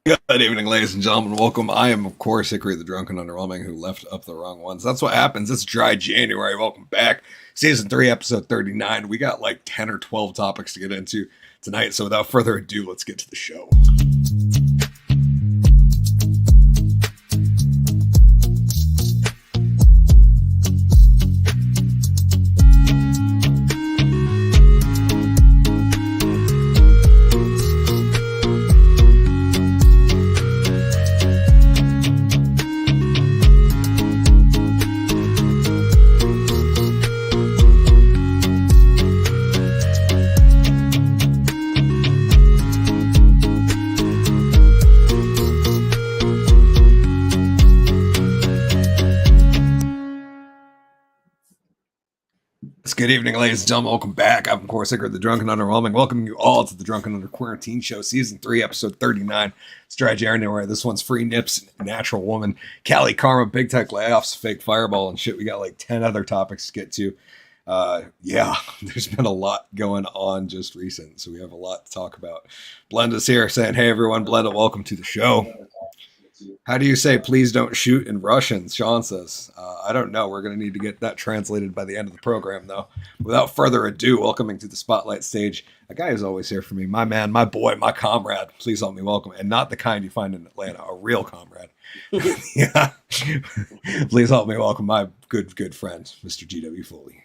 Good evening, ladies and gentlemen. Welcome. I am, of course, Hickory, the drunk and underwhelming, who left up the wrong ones. That's what happens. It's dry January. Welcome back. Season 3, episode 39. We got like 10 or 12 topics to get into tonight. So without further ado, let's get to the show. Good evening, ladies and gentlemen. Welcome back. I'm, of course, Hickory, the drunk and underwhelming. Welcoming you all to the Drunk and Under Quarantine Show, Season 3, Episode 39. It's dry January. This one's Free Nips, Natural Woman, Cali, Karma, Big Tech Layoffs, Fake Fireball, and shit. We got like 10 other topics to get to. Yeah, there's been a lot going on just recent, so we have a lot to talk about. Blenda's here saying, hey, everyone. Blenda, welcome to the show. How do you say please don't shoot in Russian? Sean says. I don't know. We're going to need to get that translated by the end of the program, though. Without further ado, welcoming to the spotlight stage, a guy who's always here for me, my man, my boy, my comrade. Please help me welcome. And not the kind you find in Atlanta, a real comrade. Yeah. Please help me welcome my good friend, Mr. G.W. Foley.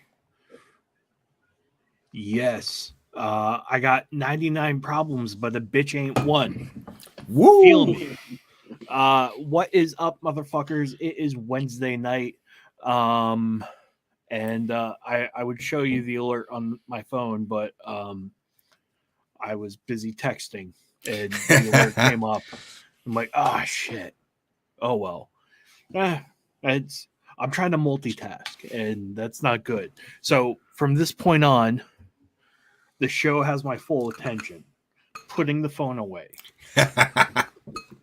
Yes. I got 99 problems, but a bitch ain't one. Woo! Feel me. What is up, motherfuckers? It is Wednesday night. I would show you the alert on my phone, but I was busy texting and the alert came up. I'm like, oh shit. Oh well. I'm trying to multitask and that's not good. So from this point on, the show has my full attention. Putting the phone away.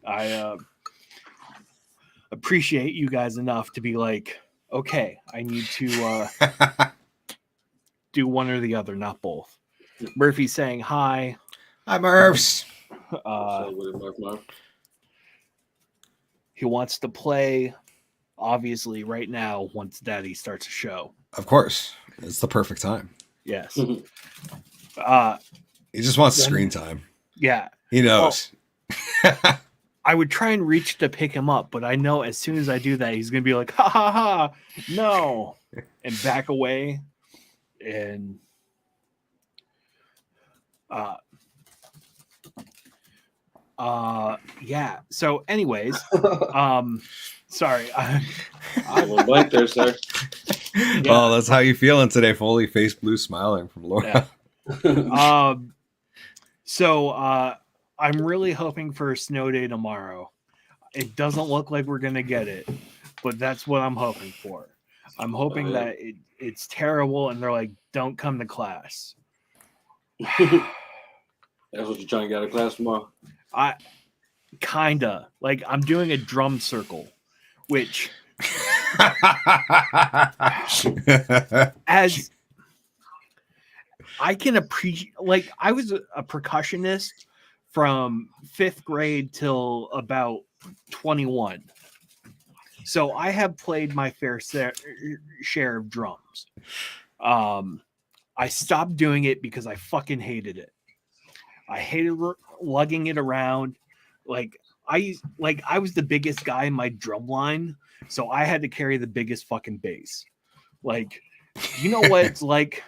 I appreciate you guys enough to be like, okay, I need to do one or the other, not both. Murphy's saying hi. Hi, Murphs. He wants to play, obviously, right now once Daddy starts a show. Of course. It's the perfect time. Yes. He just wants screen time. Yeah. He knows. Well, I would try and reach to pick him up, but I know as soon as I do that, he's going to be like, ha ha ha, no, and back away. And yeah. So anyways, sorry. One blank there, sir. Yeah. Oh, that's how you feeling today, Foley. Face blue, smiling from Laura. Yeah. I'm really hoping for a snow day tomorrow. It doesn't look like we're gonna get it, but that's what I'm hoping for. I'm hoping that it's terrible, and they're like, "Don't come to class." That's what you're trying to get out of class tomorrow. I kinda like I'm doing a drum circle, which as I can appreciate. Like I was a percussionist from 5th grade till about 21. So I have played my fair share of drums. I stopped doing it because I fucking hated it. I hated lugging it around. I was the biggest guy in my drum line, so I had to carry the biggest fucking bass. Like, you know what it's like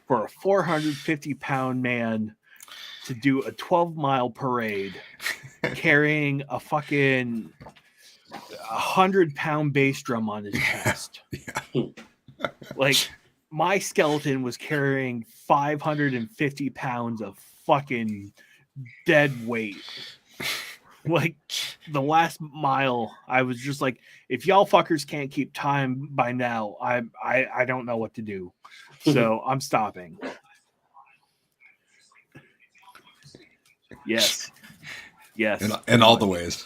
for a 450-pound man to do a 12-mile parade carrying a fucking 100-pound bass drum on his chest. Yeah. Like, my skeleton was carrying 550 pounds of fucking dead weight. Like, the last mile, I was just like, if y'all fuckers can't keep time by now, I don't know what to do. So I'm stopping. Yes. In all the ways.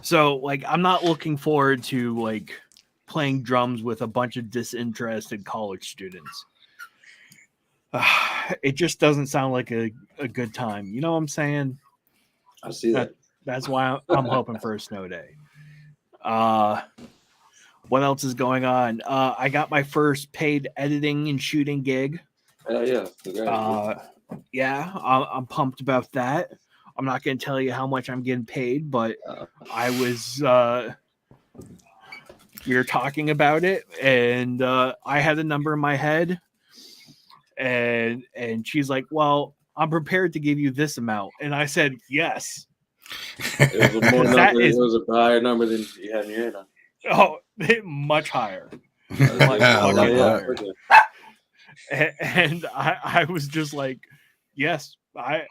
So, like, I'm not looking forward to, like, playing drums with a bunch of disinterested college students. It just doesn't sound like a good time. You know what I'm saying? I see that. That's why I'm hoping for a snow day. What else is going on? I got my first paid editing and shooting gig. Hell yeah. Congrats. Yeah, I'm pumped about that. I'm not going to tell you how much I'm getting paid, but I was we were talking about it, and I had a number in my head, and she's like, "Well, I'm prepared to give you this amount," and I said, "Yes." It was a more number. It was a higher number than you had in your head on. Oh, much higher. I love that. And I was just like, yes. I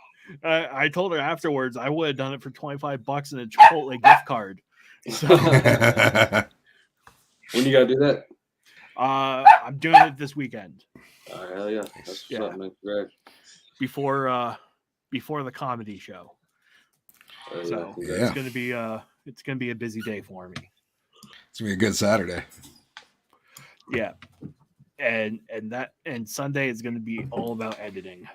told her afterwards I would have done it for $25 and a Chipotle gift card. So when you gotta do that? I'm doing it this weekend. Hell yeah. That's what's up, man. Congrats. Before the comedy show. So it's gonna be a busy day for me. It's gonna be a good Saturday. Yeah. And Sunday is gonna be all about editing.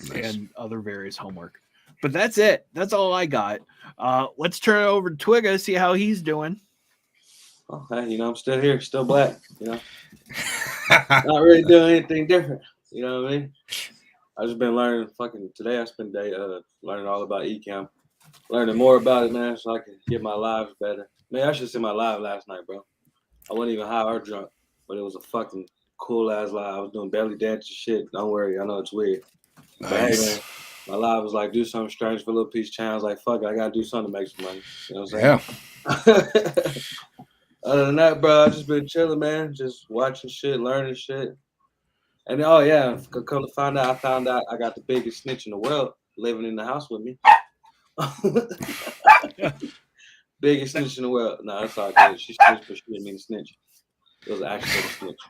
Nice. And other various homework. But that's it. That's all I got. Let's turn it over to Twigga, see how he's doing. Oh, hey, I'm still here, still black, not really doing anything different. You know what I mean? I've just been learning today I spent day learning all about eCam. Learning more about it, man, so I can get my lives better. Man, I should see my live last night, bro. I wasn't even high or drunk, but it was a fucking cool ass live. I was doing belly dance and shit. Don't worry, I know it's weird. Nice. But hey, man, my live was like, do something strange for a little piece of change. I was like, fuck it, I gotta do something to make some money. You know what I'm saying? Yeah. Other than that, bro, I just been chilling, man. Just watching shit, learning shit. And come to find out, I got the biggest snitch in the world living in the house with me. Biggest snitch in the world. No, that's all good. She snitched, but she didn't mean to snitch. It was actually a snitch.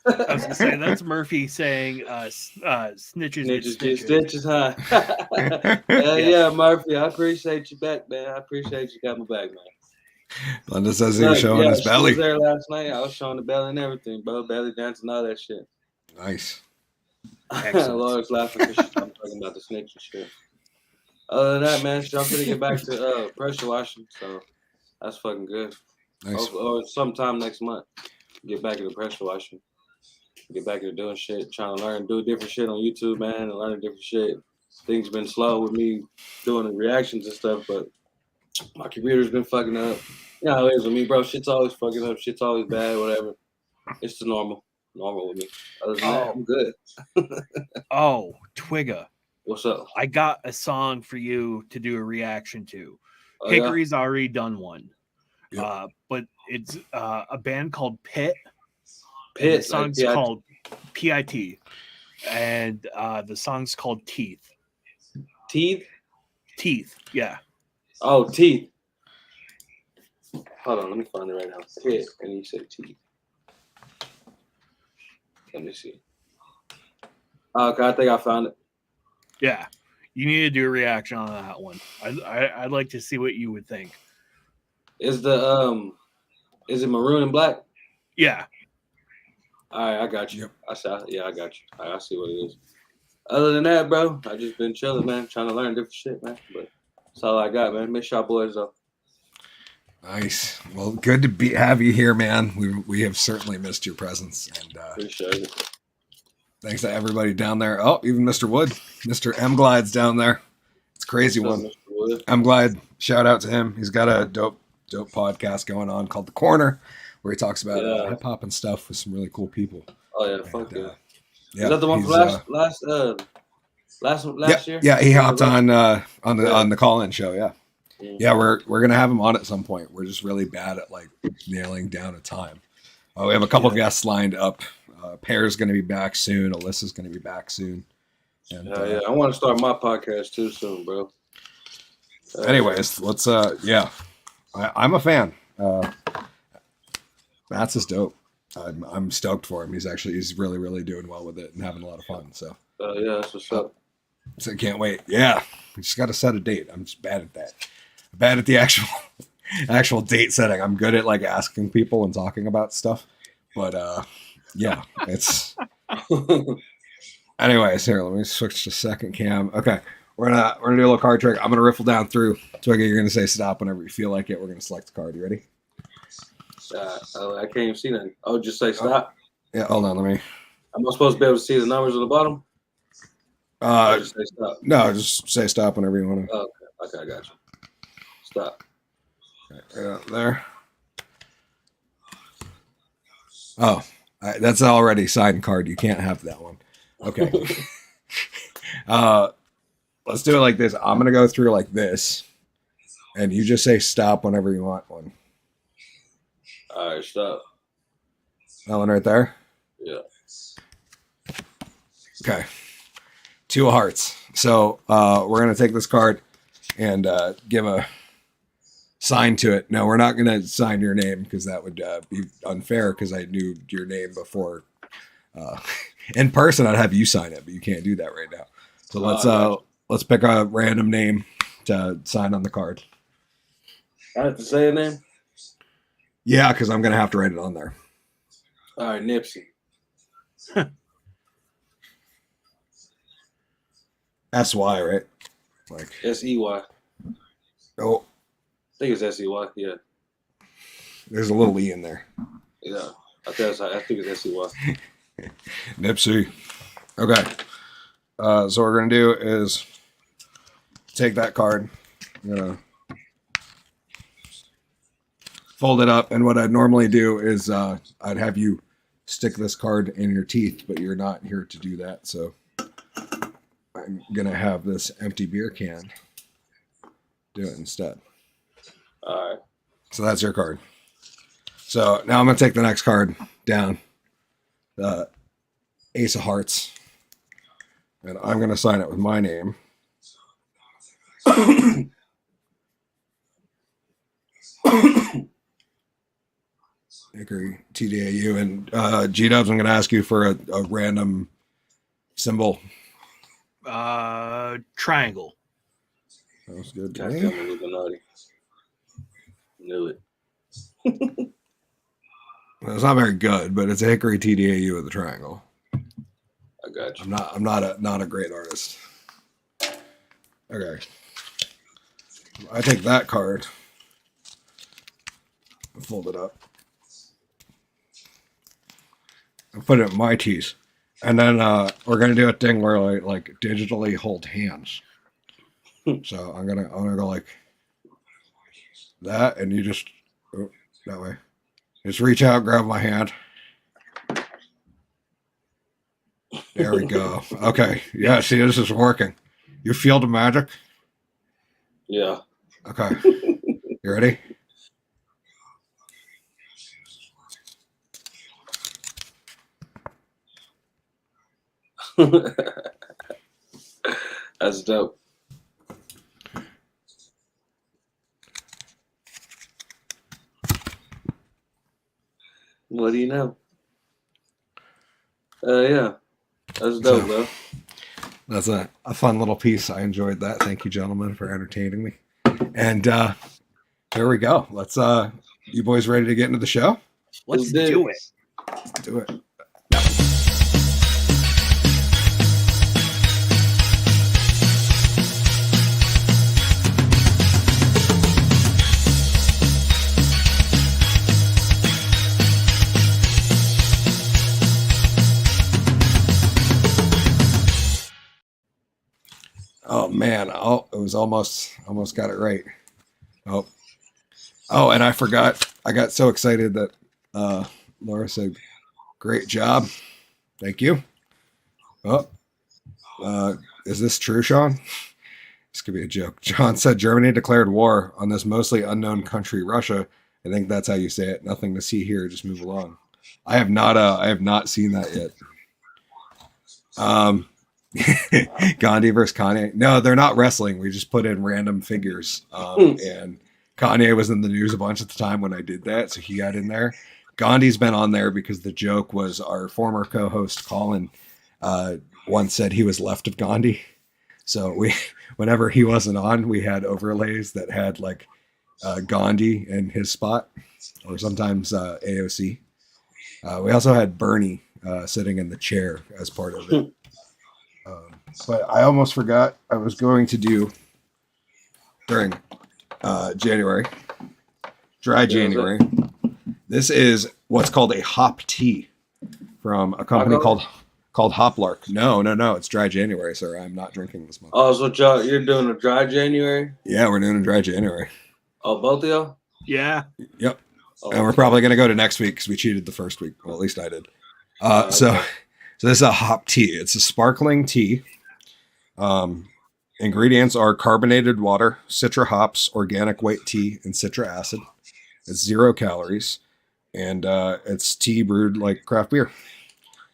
I was gonna say that's Murphy saying snitches get stitches, huh? Yeah, Murphy, I appreciate you back, man. I appreciate you got my back, man. Linda says he was showing his belly. She was there last night. I was showing the belly and everything, bro. Belly dancing, all that shit. Nice. Laura's laughing because she's talking about the snitch and shit. Other than that, man, I'm gonna get back to pressure washing, so that's fucking good. Nice. Or sometime next month, get back into pressure washing. Get back into doing shit, trying to learn, do different shit on YouTube, man, and learning different shit. Things been slow with me doing the reactions and stuff, but my computer's been fucking up. You know how it is with me, bro. Shit's always fucking up. Shit's always bad, whatever. It's the normal with me. Other than that, I'm good. Oh, Twigga. What's up? I got a song for you to do a reaction to. Oh, Hickory's already done one. Yep. But it's a band called Pit. Pit. The song's called PIT. And the song's called Teeth. Teeth? Teeth, yeah. Oh, Teeth. Hold on, let me find it right now. Pit, and you said Teeth. Let me see. Okay, I think I found it. Yeah, you need to do a reaction on that one. I'd like to see what you would think. Is it maroon and black? Yeah. All right, I got you. Yep. I got you. All right, I see what it is. Other than that, bro, I just been chilling, man, trying to learn different shit, man. But that's all I got, man. Miss y'all boys though. Nice. Well, good to have you here, man. We have certainly missed your presence, and appreciate it. Thanks to everybody down there. Oh, even Mr. Wood, Mr. M Glide's down there. It's a crazy one. M Glide, shout out to him. He's got a dope podcast going on called The Corner, where he talks about hip hop and stuff with some really cool people. Oh yeah, fuck yeah. Yeah, is that the one from last year? Yeah, he hopped on the call-in show. Yeah. Yeah, we're gonna have him on at some point. We're just really bad at like nailing down a time. We have a couple guests lined up. Pear's gonna be back soon. Alyssa's gonna be back soon. And, yeah, I want to start my podcast too soon, bro. Anyways, let's I'm a fan. Matt's is dope. I'm stoked for him. He's really, really doing well with it and having a lot of fun. So yeah, that's what's up. So I can't wait. Yeah, we just got to set a date. I'm just bad at that. Bad at the actual date setting. I'm good at like asking people and talking about stuff, but yeah, it's Anyways, here, let me switch to second cam. Okay, we're gonna do a little card trick. I'm gonna riffle down through. Twigga, you're gonna say stop whenever you feel like it. We're gonna select the card. You ready? I can't even see nothing. Oh, just say stop. Yeah, hold on. Let me. Am I supposed to be able to see the numbers at the bottom? Just say stop. No, just say stop whenever you want to. Oh, okay, I got you. Stop. Right up there. Oh, that's an already signed card. You can't have that one. Okay. Let's do it like this. I'm gonna go through like this, and you just say stop whenever you want one. All right, stop. That one right there. Yeah. Okay. 2 of hearts. So we're gonna take this card and give a sign to it. No, we're not gonna sign your name because that would be unfair because I knew your name before. In person, I'd have you sign it, but you can't do that right now. So let's pick a random name to sign on the card. I have to say a name? Yeah, because I'm gonna have to write it on there. All right, Nipsey. SY, right? Like SEY. oh, I think it's SEY. Yeah. there's a little E in there. Yeah. I think it's SEY. Nipsey. Okay. So what we're gonna do is take that card. I'm gonna fold it up, and what I'd normally do is I'd have you stick this card in your teeth, but you're not here to do that, so I'm gonna have this empty beer can do it instead. All right. So that's your card. So now I'm gonna take the next card down, the Ace of Hearts, and I'm gonna sign it with my name. Hickory, TDAU, and G-Dubs, I'm going to ask you for a random symbol. Triangle. That was good. God, tell me Illuminati. Knew it. It's not very good, but it's a Hickory TDAU with a triangle. I got you. I'm not a great artist. Okay. I take that card, fold it up, and put it in my teeth. And then we're gonna do a thing where I like digitally hold hands. So I'm gonna go like that, and you just that way. Just reach out, grab my hand. There we go. Okay. Yeah, see, this is working. You feel the magic? Yeah. Okay. You ready? That's dope. What do you know? Yeah. That's dope, bro. That's a fun little piece. I enjoyed that. Thank you, gentlemen, for entertaining me. And here we go. Let's you boys ready to get into the show? Let's do it. Let's do it. Oh man! Oh, it was almost got it right. Oh, and I forgot. I got so excited that Laura said, "Great job, thank you." Oh, is this true, Sean? This could be a joke. John said Germany declared war on this mostly unknown country, Russia. I think that's how you say it. Nothing to see here. Just move along. I have not seen that yet. Gandhi versus Kanye. No, they're not wrestling. We just put in random figures. And Kanye was in the news a bunch at the time when I did that, so he got in there. Gandhi's been on there because the joke was our former co-host Colin once said he was left of Gandhi. So whenever he wasn't on, we had overlays that had like Gandhi in his spot, or sometimes AOC. We also had Bernie sitting in the chair as part of it. But I almost forgot I was going to do during January, dry January. This is what's called a hop tea from a company called Hoplark. No, it's dry January, sir. I'm not drinking this month. Oh, so you're doing a dry January? Yeah, we're doing a dry January. Oh, both of y'all? Yeah. Yep. Oh, and we're probably going to go to next week because we cheated the first week. Well, at least I did. So this is a hop tea. It's a sparkling tea. Ingredients are carbonated water, citra hops, organic white tea, and citric acid. It's 0 calories, and it's tea brewed like craft beer.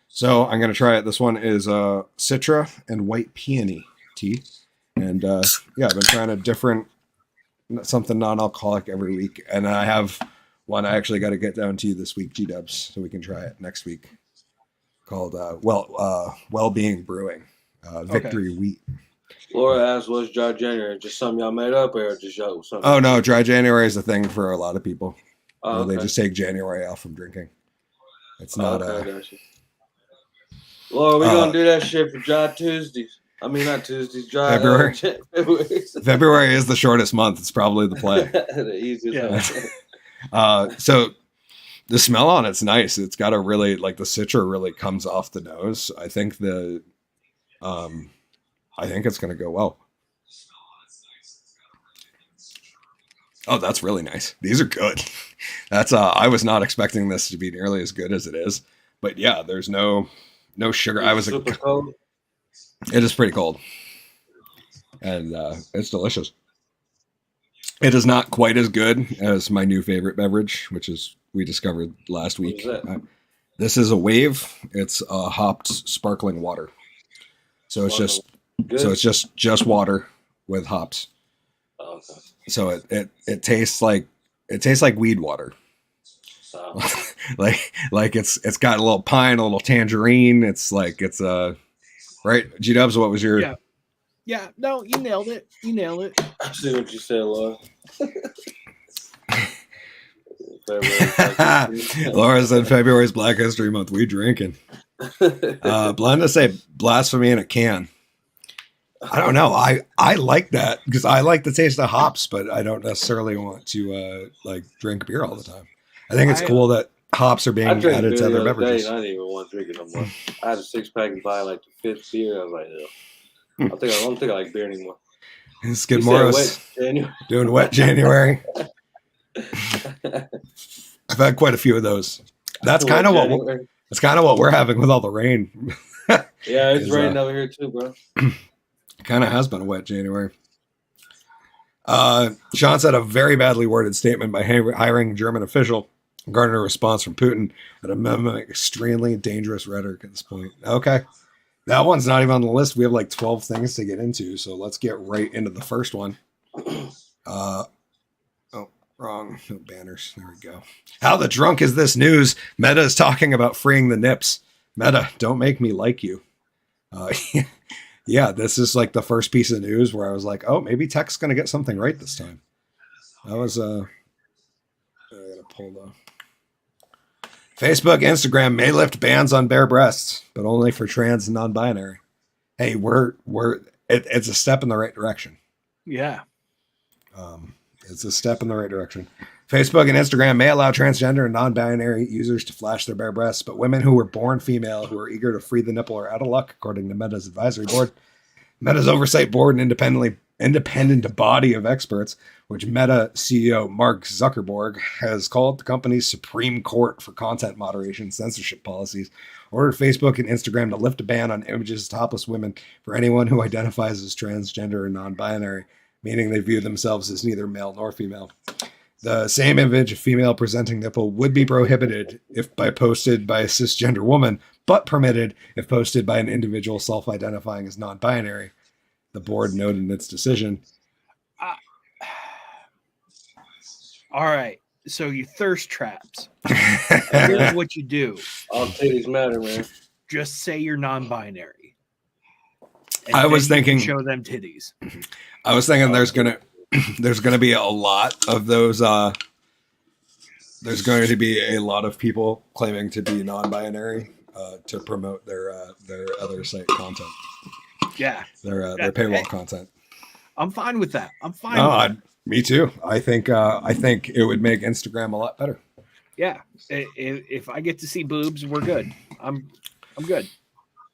So I'm going to try it. This one is citra and white peony tea. And yeah, I've been trying something non-alcoholic every week. And I have one I actually got to get down to you this week, G-Dubs, so we can try it next week, called Well-Being Brewing, Victory Wheat. Laura asked, what's dry January? Just something y'all made up or just y'all something? Oh, no, dry January is a thing for a lot of people. Oh, okay. They just take January off from drinking. It's not... Laura, we're going to do that shit for Dry Tuesdays. I mean, not Tuesdays, dry February. February is the shortest month. It's probably the play. The easiest one. So the smell on it's nice. It's got a really, like, the citra really comes off the nose. I think it's going to go well. Oh, that's really nice. These are good. That's I was not expecting this to be nearly as good as it is. But yeah, there's no sugar. Super cold. It is pretty cold. And it's delicious. It is not quite as good as my new favorite beverage, which is we discovered last week. This is a Wave. It's hopped sparkling water. So it's just water with hops. Oh, okay. So it tastes like weed water. Oh. like it's got a little pine, a little tangerine. It's right. G-Dubs, what was your? Yeah. No, you nailed it. I see what you said, Laura. Laura said February's Black History Month. We drinking. Blenda say blasphemy in a can. I don't know. I like that because I like the taste of hops, but I don't necessarily want to drink beer all the time. I think it's cool that hops are being added to other beverages. I didn't even want to drink it no more. I had a 6-pack and buy like the 5th beer. I was like, I don't think I like beer anymore. Skid Morris doing wet January. I've had quite a few of those. That's kind of what we're having with all the rain. Yeah, it's raining over here too, bro. Kind of has been a wet January. Sean said a very badly worded statement by hiring German official garnered a response from Putin at a minimum extremely dangerous rhetoric at this point. Okay. That one's not even on the list. We have like 12 things to get into, so let's get right into the first one. Wrong. No banners. There we go. How the drunk is this news? Meta is talking about freeing the nips. Meta, don't make me like you. Yeah, this is like the first piece of news where I was like, oh, maybe tech's going to get something right this time. That was, I got to pull the... Facebook, Instagram may lift bans on bare breasts, but only for trans and non-binary. Hey, it's a step in the right direction. Yeah. It's a step in the right direction. Facebook and Instagram may allow transgender and non-binary users to flash their bare breasts, but women who were born female who are eager to free the nipple are out of luck, according to Meta's advisory board. Meta's oversight board, an independent body of experts, which Meta CEO Mark Zuckerberg has called the company's Supreme Court for content moderation and censorship policies, ordered Facebook and Instagram to lift a ban on images of topless women for anyone who identifies as transgender or non-binary, meaning they view themselves as neither male nor female. The same image of female presenting nipple would be prohibited if posted by a cisgender woman, but permitted if posted by an individual self-identifying as non-binary. The board noted in its decision. All right. So you thirst traps. Here's what you do. All titties matter, man. Just say you're non-binary. I was thinking show them titties. I was thinking there's gonna be a lot of those. There's going to be a lot of people claiming to be non-binary to promote their other site content. Yeah, Their paywall content. I'm fine with that. I'm fine. No, me too. I think it would make Instagram a lot better. Yeah, if I get to see boobs, we're good. I'm good.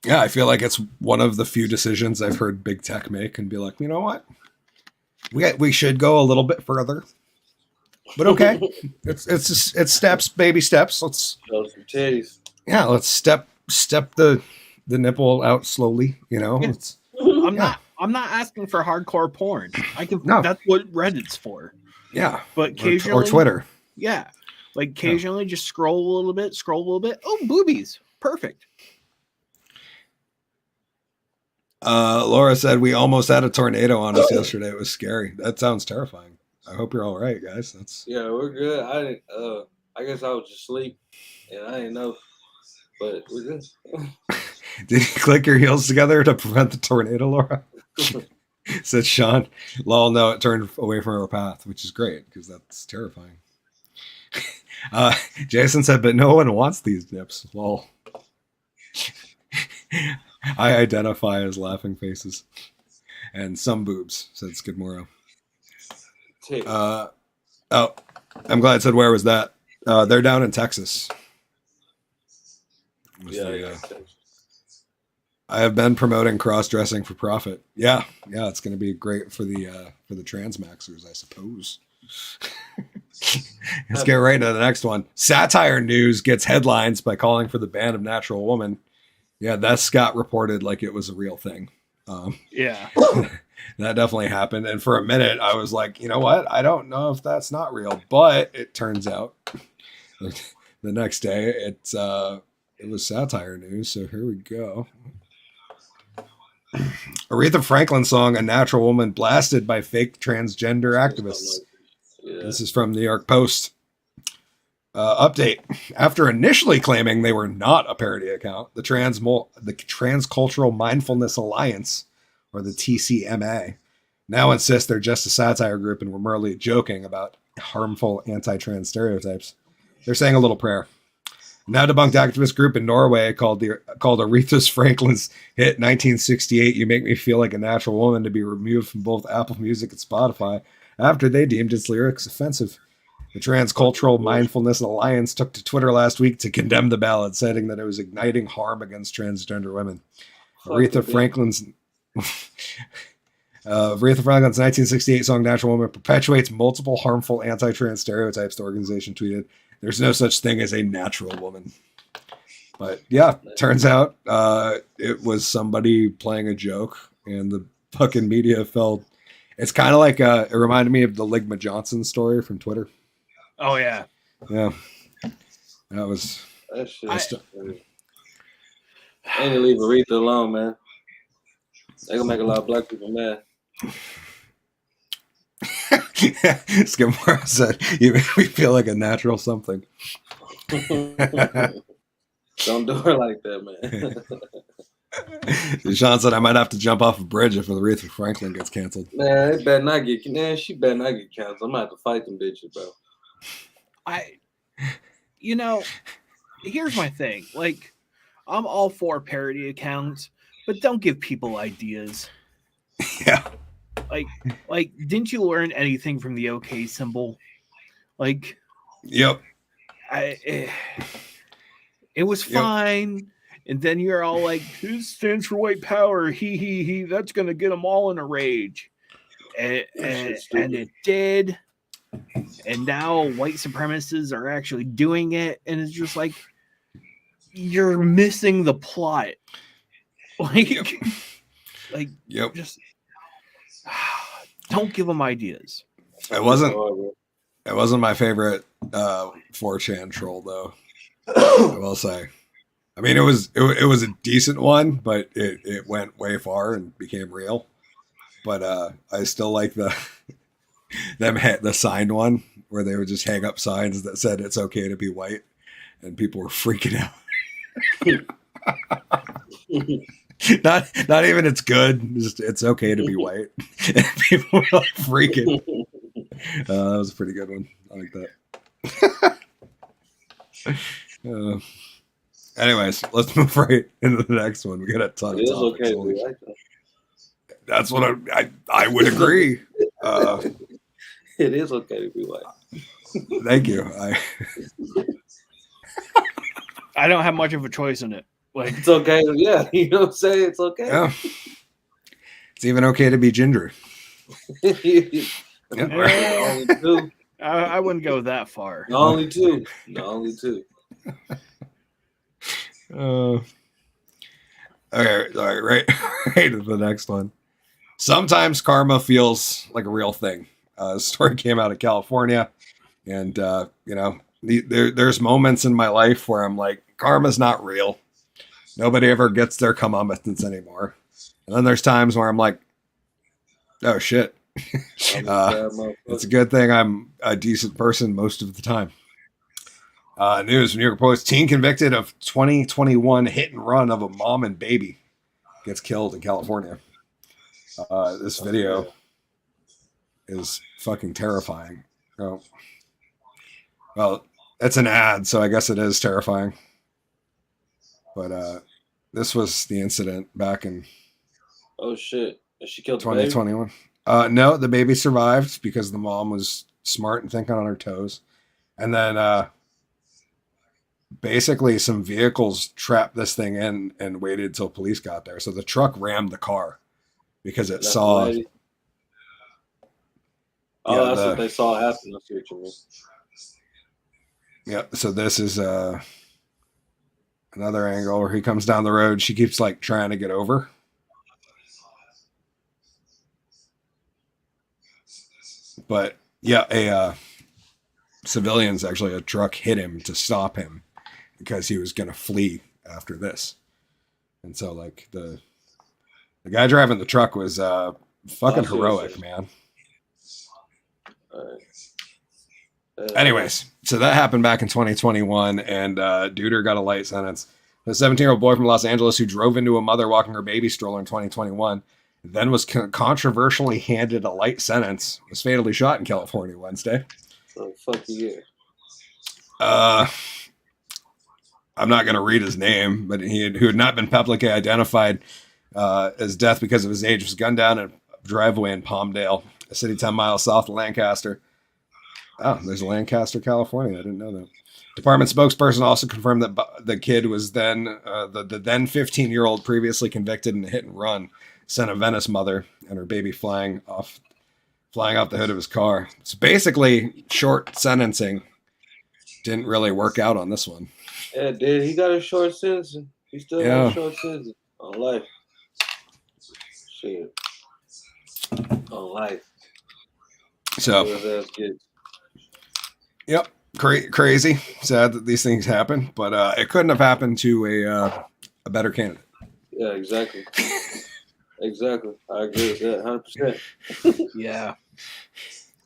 Yeah, I feel like it's one of the few decisions I've heard big tech make and be like, you know what, we should go a little bit further, but okay, it's steps, baby steps. Let's show some titties. Yeah, let's step the nipple out slowly. You know, yeah. I'm not asking for hardcore porn. I can. No. That's what Reddit's for. Yeah, but occasionally or Twitter. Yeah, like occasionally just scroll a little bit. Oh, boobies, perfect. Laura said we almost had a tornado on us yesterday. It was scary. That sounds terrifying. I hope you're all right, guys. Yeah, we're good. I guess I was just asleep and I didn't know, but we're good. Did you click your heels together to prevent the tornado, Laura? Said Sean. Lol, no, it turned away from our path, which is great because that's terrifying. Jason said, but no one wants these nips. Lol. I identify as laughing faces and some boobs, said Skidmore. Oh, I'm glad it said where was that? They're down in Texas. Yeah. I have been promoting cross-dressing for profit. Yeah, it's going to be great for the transmaxers, I suppose. Let's get right into the next one. Satire News gets headlines by calling for the ban of Natural Woman. Yeah, that Scott reported like it was a real thing. Yeah, that definitely happened. And for a minute, I was like, you know what? I don't know if that's not real, but it turns out the next day it was Satire News. So here we go. Aretha Franklin song "A Natural Woman" blasted by fake transgender activists. Yeah. This is from New York Post. Update. After initially claiming they were not a parody account, the Transcultural Mindfulness Alliance, or the TCMA, now insists they're just a satire group and were merely joking about harmful anti-trans stereotypes. They're saying a little prayer. Now debunked activist group in Norway called Aretha Franklin's hit 1968 "You Make Me Feel Like a Natural Woman" to be removed from both Apple Music and Spotify after they deemed its lyrics offensive. The Transcultural Mindfulness Alliance took to Twitter last week to condemn the ballad, citing that it was igniting harm against transgender women. Aretha Franklin's 1968 song "Natural Woman" perpetuates multiple harmful anti-trans stereotypes, the organization tweeted. There's no such thing as a natural woman. But yeah, turns out it was somebody playing a joke, and the fucking media fell. It's kind of like it reminded me of the Ligma Johnson story from Twitter. Oh yeah. Yeah. That was. That shit. I need to leave Aretha alone, man. They gonna make a lot of black people mad. Skidmore said, "You make me feel like a natural something." Don't do her like that, man. Sean said, "I might have to jump off a bridge if Aretha Franklin gets canceled." Man, she better not get canceled. I'm gonna have to fight them bitches, bro. Here's my thing. Like, I'm all for parody accounts, but don't give people ideas. Yeah. Like, didn't you learn anything from the OK symbol? Like, yep. It was fine. Yep. And then you're all like, "This stands for white power. He. That's gonna get them all in a rage." And it did. And now white supremacists are actually doing it, and it's just like, you're missing the plot. Yep. Just don't give them ideas. It wasn't my favorite 4chan troll though. I will say. I mean, it was a decent one, but it went way far and became real. But I still like the signed one where they would just hang up signs that said it's okay to be white, and people were freaking out. Not even it's good, just it's okay to be white. And people were like freaking. That was a pretty good one. I like that. Anyways, let's move right into the next one. We got a ton It of is topics. okay to Holy be shit. white, though. That's what I would agree. It is okay to be white. Thank you. I don't have much of a choice in it. Like, It's okay. Yeah, you know what I'm saying? It's okay. Yeah. It's even okay to be ginger. Yeah. Only two. I wouldn't go that far. Only two. Only two. Okay, all right, right to the next one. Sometimes karma feels like a real thing. The story came out of California, and there's moments in my life where I'm like, karma's not real. Nobody ever gets their comeuppance anymore. And then there's times where I'm like, oh shit. It's a good thing I'm a decent person most of the time. News: New York Post: teen convicted of 2021 hit and run of a mom and baby gets killed in California. This video is fucking terrifying. Oh. Well, it's an ad, so I guess it is terrifying. But this was the incident back in Oh shit! And she killed the baby? 2021. No, the baby survived because the mom was smart and thinking on her toes. And then basically some vehicles trapped this thing in and waited till police got there. So the truck rammed the car because it That's saw. the lady? Oh, Yeah, that's what they saw happen. I see what you mean. Yeah. So this is another angle where he comes down the road. She keeps like trying to get over. But yeah, a civilians, actually a truck hit him to stop him because he was going to flee after this. And so like the guy driving the truck was fucking heroic, man. Anyways, so that happened back in 2021, and Duder got a light sentence. The 17-year-old boy from Los Angeles who drove into a mother walking her baby stroller in 2021, then was controversially handed a light sentence, was fatally shot in California Wednesday. Oh, fuck you. I'm not going to read his name, but who had not been publicly identified as death because of his age, was gunned down in a driveway in Palmdale, a city 10 miles south of Lancaster. Oh, there's Lancaster, California. I didn't know that. Department spokesperson also confirmed that the kid was then the then 15-year-old previously convicted in a hit and run sent a Venice mother and her baby flying off the hood of his car. So basically, short sentencing didn't really work out on this one. Yeah, dude, he got a short sentence. He still got a short sentence on life. Shit. On life. So, yep, crazy. Sad that these things happen, but it couldn't have happened to a better candidate. Yeah, exactly. Exactly. I agree with that 100%. Yeah.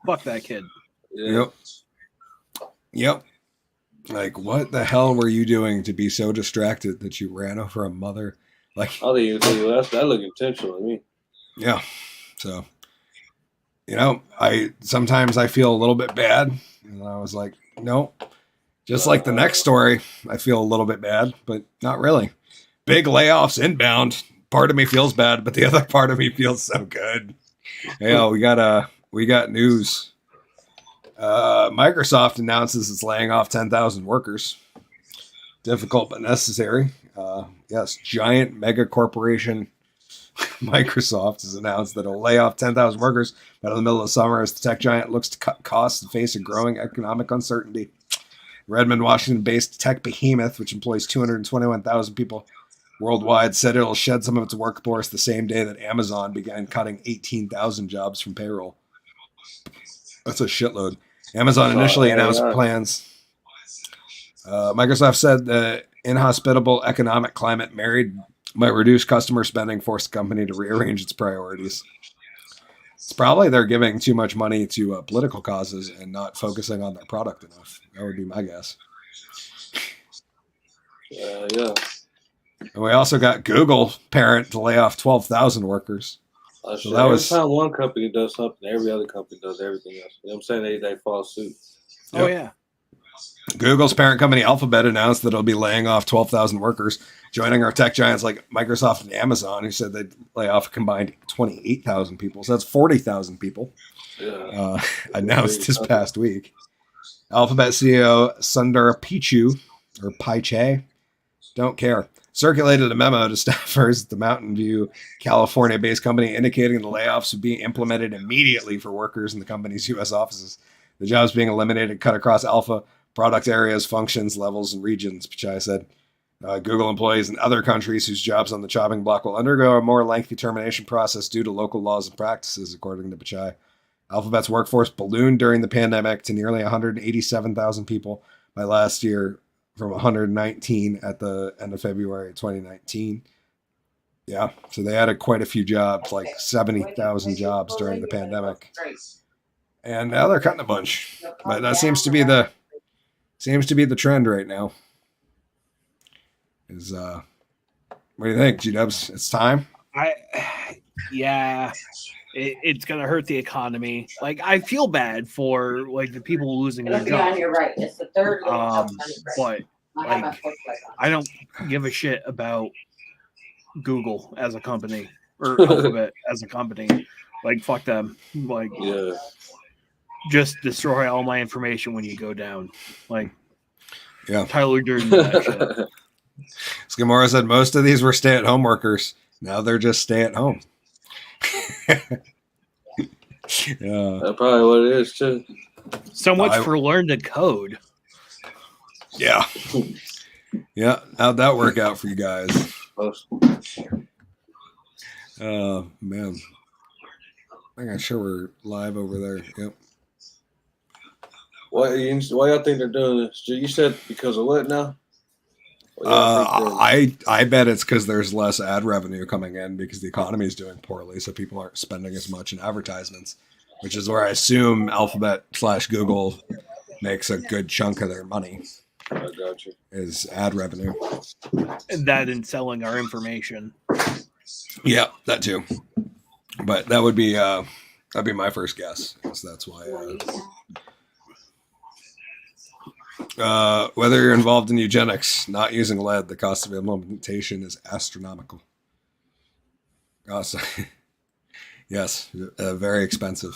Fuck that kid. Yeah. Yep. Like, what the hell were you doing to be so distracted that you ran over a mother? Like, I'll even tell you that looked intentional to me. Yeah. So, sometimes I feel a little bit bad. And I was like, no. Just like the next story, I feel a little bit bad, but not really. Big layoffs inbound. Part of me feels bad, but the other part of me feels so good. Yeah, we got news. Microsoft announces it's laying off 10,000 workers. Difficult but necessary. Yes, giant mega corporation Microsoft has announced that it'll lay off 10,000 workers by the middle of the summer as the tech giant looks to cut costs and face a growing economic uncertainty. Redmond, Washington-based tech behemoth, which employs 221,000 people worldwide, said it'll shed some of its workforce the same day that Amazon began cutting 18,000 jobs from payroll. That's a shitload. Amazon initially announced plans. Microsoft said the inhospitable economic climate might reduce customer spending, force the company to rearrange its priorities. It's probably they're giving too much money to political causes and not focusing on their product enough. That would be my guess. Yeah. And we also got Google parent to lay off 12,000 workers. So that every time one company does something, every other company does everything else. You know what I'm saying? They follow suit. Oh, yeah. Google's parent company Alphabet announced that it'll be laying off 12,000 workers, joining our tech giants like Microsoft and Amazon, who said they'd lay off a combined 28,000 people. So that's 40,000 people announced this past week. Alphabet CEO Sundar Pichai, don't care, circulated a memo to staffers at the Mountain View, California-based company indicating the layoffs would be implemented immediately for workers in the company's U.S. offices. The jobs being eliminated cut across Alpha product areas, functions, levels, and regions, Pichai said. Google employees in other countries whose jobs on the chopping block will undergo a more lengthy termination process due to local laws and practices, according to Pichai. Alphabet's workforce ballooned during the pandemic to nearly 187,000 people by last year, from 119 at the end of February 2019. Yeah, so they added quite a few jobs, like 70,000 jobs during the pandemic. And now they're cutting a bunch. But that seems to be the trend right now. What do you think, G-Dubs? It's time? It's gonna hurt the economy. Like, I feel bad for like the people losing their jobs. You're right. It's the third. But like, I don't give a shit about Google as a company or Alphabet as a company. Like, fuck them. Like, just destroy all my information when you go down. Like, Tyler Durden. That shit. Skimora said most of these were stay-at-home workers. Now they're just stay-at-home. That's probably what it is too. So much for learn to code. Yeah. How'd that work out for you guys? Oh man, I'm sure we're live over there. Yep. Why y'all think they're doing this? You said because of what now? I bet it's because there's less ad revenue coming in because the economy is doing poorly, so people aren't spending as much in advertisements, which is where I assume Alphabet/Google makes a good chunk of their money. I got you. Is ad revenue, and that in selling our information. Yeah, that too. But that would be that'd be my first guess. So that's why. Whether you're involved in eugenics, not using lead, the cost of implementation is astronomical. Yes, very expensive.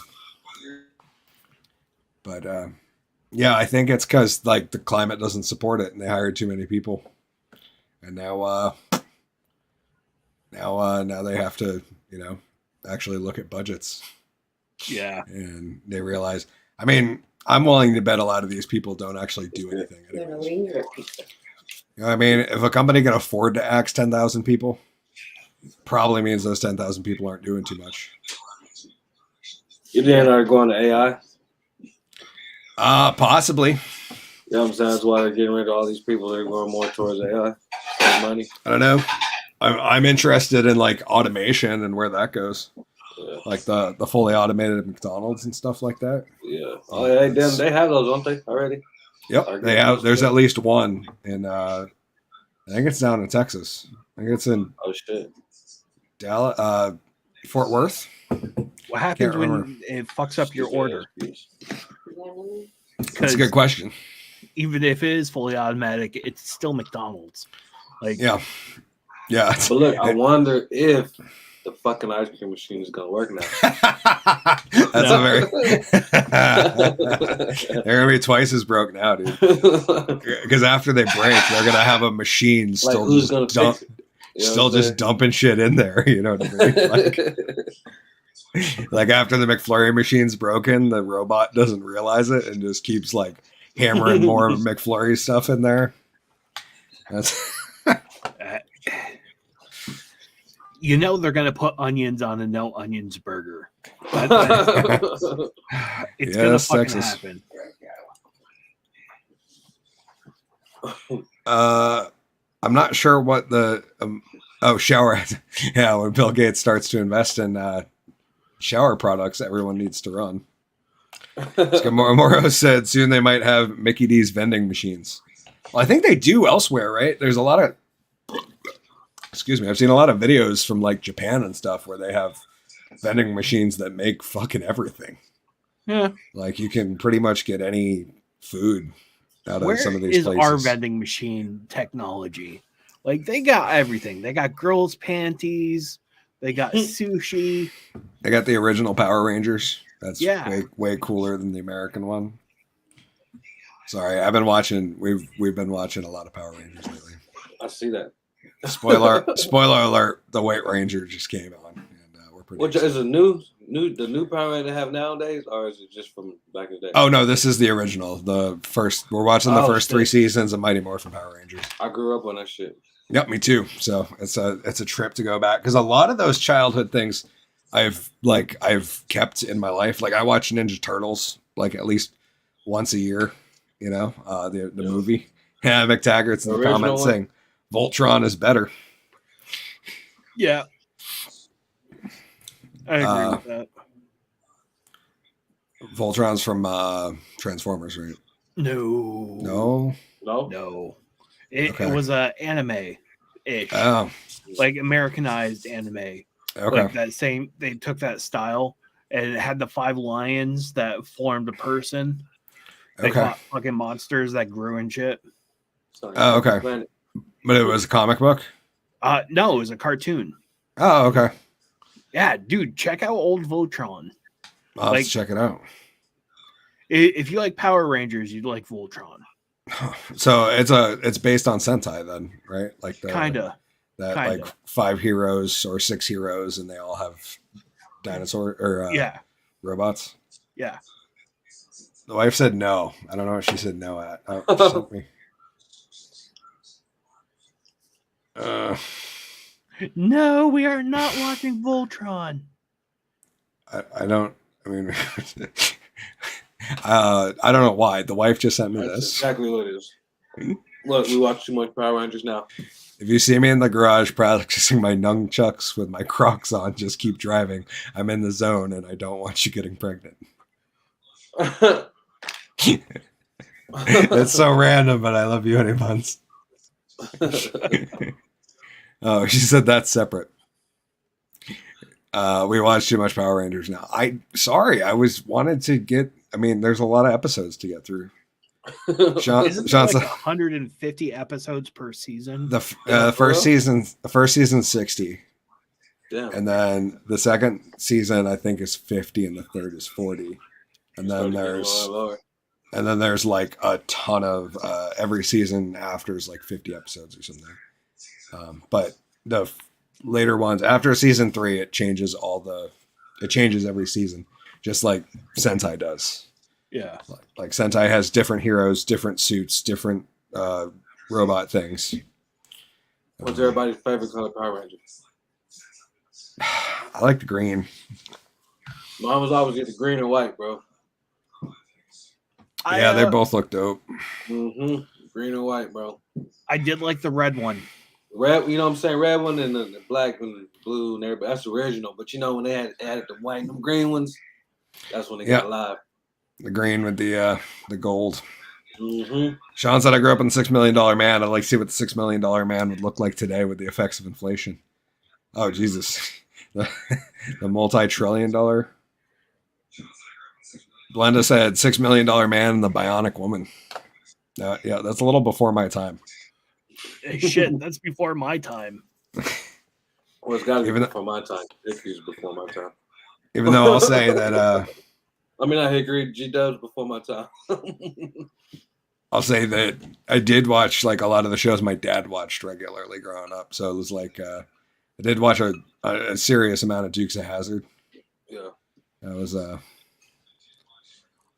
But I think it's because like the climate doesn't support it, and they hired too many people, and now they have to actually look at budgets. Yeah, and they realize. I mean, I'm willing to bet a lot of these people don't actually do anything. I mean, if a company can afford to axe 10,000 people, probably means those 10,000 people aren't doing too much. You think they're going to AI? Possibly. You know what I'm saying? That's why they're getting rid of all these people. They're going more towards AI. Money. I don't know. I'm interested in like automation and where that goes. Yeah. Like the fully automated McDonald's and stuff like that. Yeah. Oh, yeah, they have those, don't they, already? Yep. They have. There's at least one in, I think it's down in Texas. I think it's in Dallas, Fort Worth. What happens when it fucks up your order? That's a good question. Even if it is fully automatic, it's still McDonald's. Like, yeah. But look, I wonder if the fucking ice cream machine is gonna work now. That's a very. They're gonna be twice as broke now, dude. Because after they break, they're gonna have a machine still like, just dumping shit in there. You know what I mean? Like after the McFlurry machine's broken, the robot doesn't realize it and just keeps like hammering more McFlurry stuff in there. That's. They're going to put onions on a no onions burger. It's going to fucking happen. I'm not sure what the shower. Yeah, when Bill Gates starts to invest in shower products, everyone needs to run. Moro said soon they might have Mickey D's vending machines. Well, I think they do elsewhere, right? There's a lot of. Excuse me. I've seen a lot of videos from like Japan and stuff where they have vending machines that make fucking everything. Yeah. Like you can pretty much get any food out Where of some of these is places. our vending machine technology? Like they got everything. They got girls' panties. They got sushi. They got the original Power Rangers. That's Yeah. way cooler than the American one. Sorry, I've been watching. We've been watching a lot of Power Rangers lately. I see that. Spoiler alert: the White Ranger just came on, and we're pretty. Which is a new the new Power Ranger they have nowadays, or is it just from back in the day? Oh no, this is the original. The first we're watching the first shit. 3 seasons of Mighty Morphin Power Rangers. I grew up on that shit. Yep, me too. So it's a trip to go back because a lot of those childhood things I've kept in my life. Like I watch Ninja Turtles like at least once a year. You know, the movie. Yeah, McTaggart's in the comments saying Voltron is better. Yeah. I agree with that. Voltron's from Transformers, right? No. It was a anime-ish. Oh. Like Americanized anime. Okay. Like that same, they took that style and it had the 5 lions that formed a person. They fought fucking monsters that grew and shit. Oh, okay. But it was a comic book? No, it was a cartoon. Oh, okay. Yeah, dude, check out old Voltron. I'll have to check it out. If you like Power Rangers, you'd like Voltron. So it's based on Sentai then, right? Like Kinda. Like 5 heroes or 6 heroes, and they all have dinosaur or robots. Yeah. The wife said no. I don't know what she said no at. Oh, she sent me. No, we are not watching Voltron. I don't. I mean, I don't know why. The wife just sent me That's this. exactly what it is. Look, we watch too much Power Rangers now. If you see me in the garage practicing my nunchucks with my Crocs on, just keep driving. I'm in the zone, and I don't want you getting pregnant. It's so random, but I love you, honey buns. Oh, she said that's separate. We watch too much Power Rangers now. Wanted to get. I mean, there's a lot of episodes to get through. Isn't there like 150 episodes per season? The first season 60. Damn. And then the second season I think is 50, and the third is 40. And then there's like a ton of every season after is like 50 episodes or something. But the later ones after season 3, it changes every season, just like Sentai does. Yeah. Like Sentai has different heroes, different suits, different robot things. What's everybody's favorite color Power Ranger? I like the green. Mine was always get the green and white, bro. Yeah, they both look dope. Mm-hmm. Green and white, bro. I did like the red one. Red, you know what I'm saying? Red one and the black and the blue and everybody. That's the original. But you know when they added the white and the green ones, that's when they got live. The green with the gold. Mm-hmm. Sean said, I grew up in the $6 Million Man. I'd like to see what the $6 Million Man would look like today with the effects of inflation. Oh, Jesus. The multi-trillion-dollar. Blenda said $6 Million Man and the Bionic Woman. Yeah, that's a little before my time. Shit, that's before my time. Well, it's got to be before my time. Hickory's before my time. Even though I'll say that... I mean, not Hickory, G-Dubs before my time. I'll say that I did watch like a lot of the shows my dad watched regularly growing up. So it was like I did watch a serious amount of Dukes of Hazzard. Yeah. That was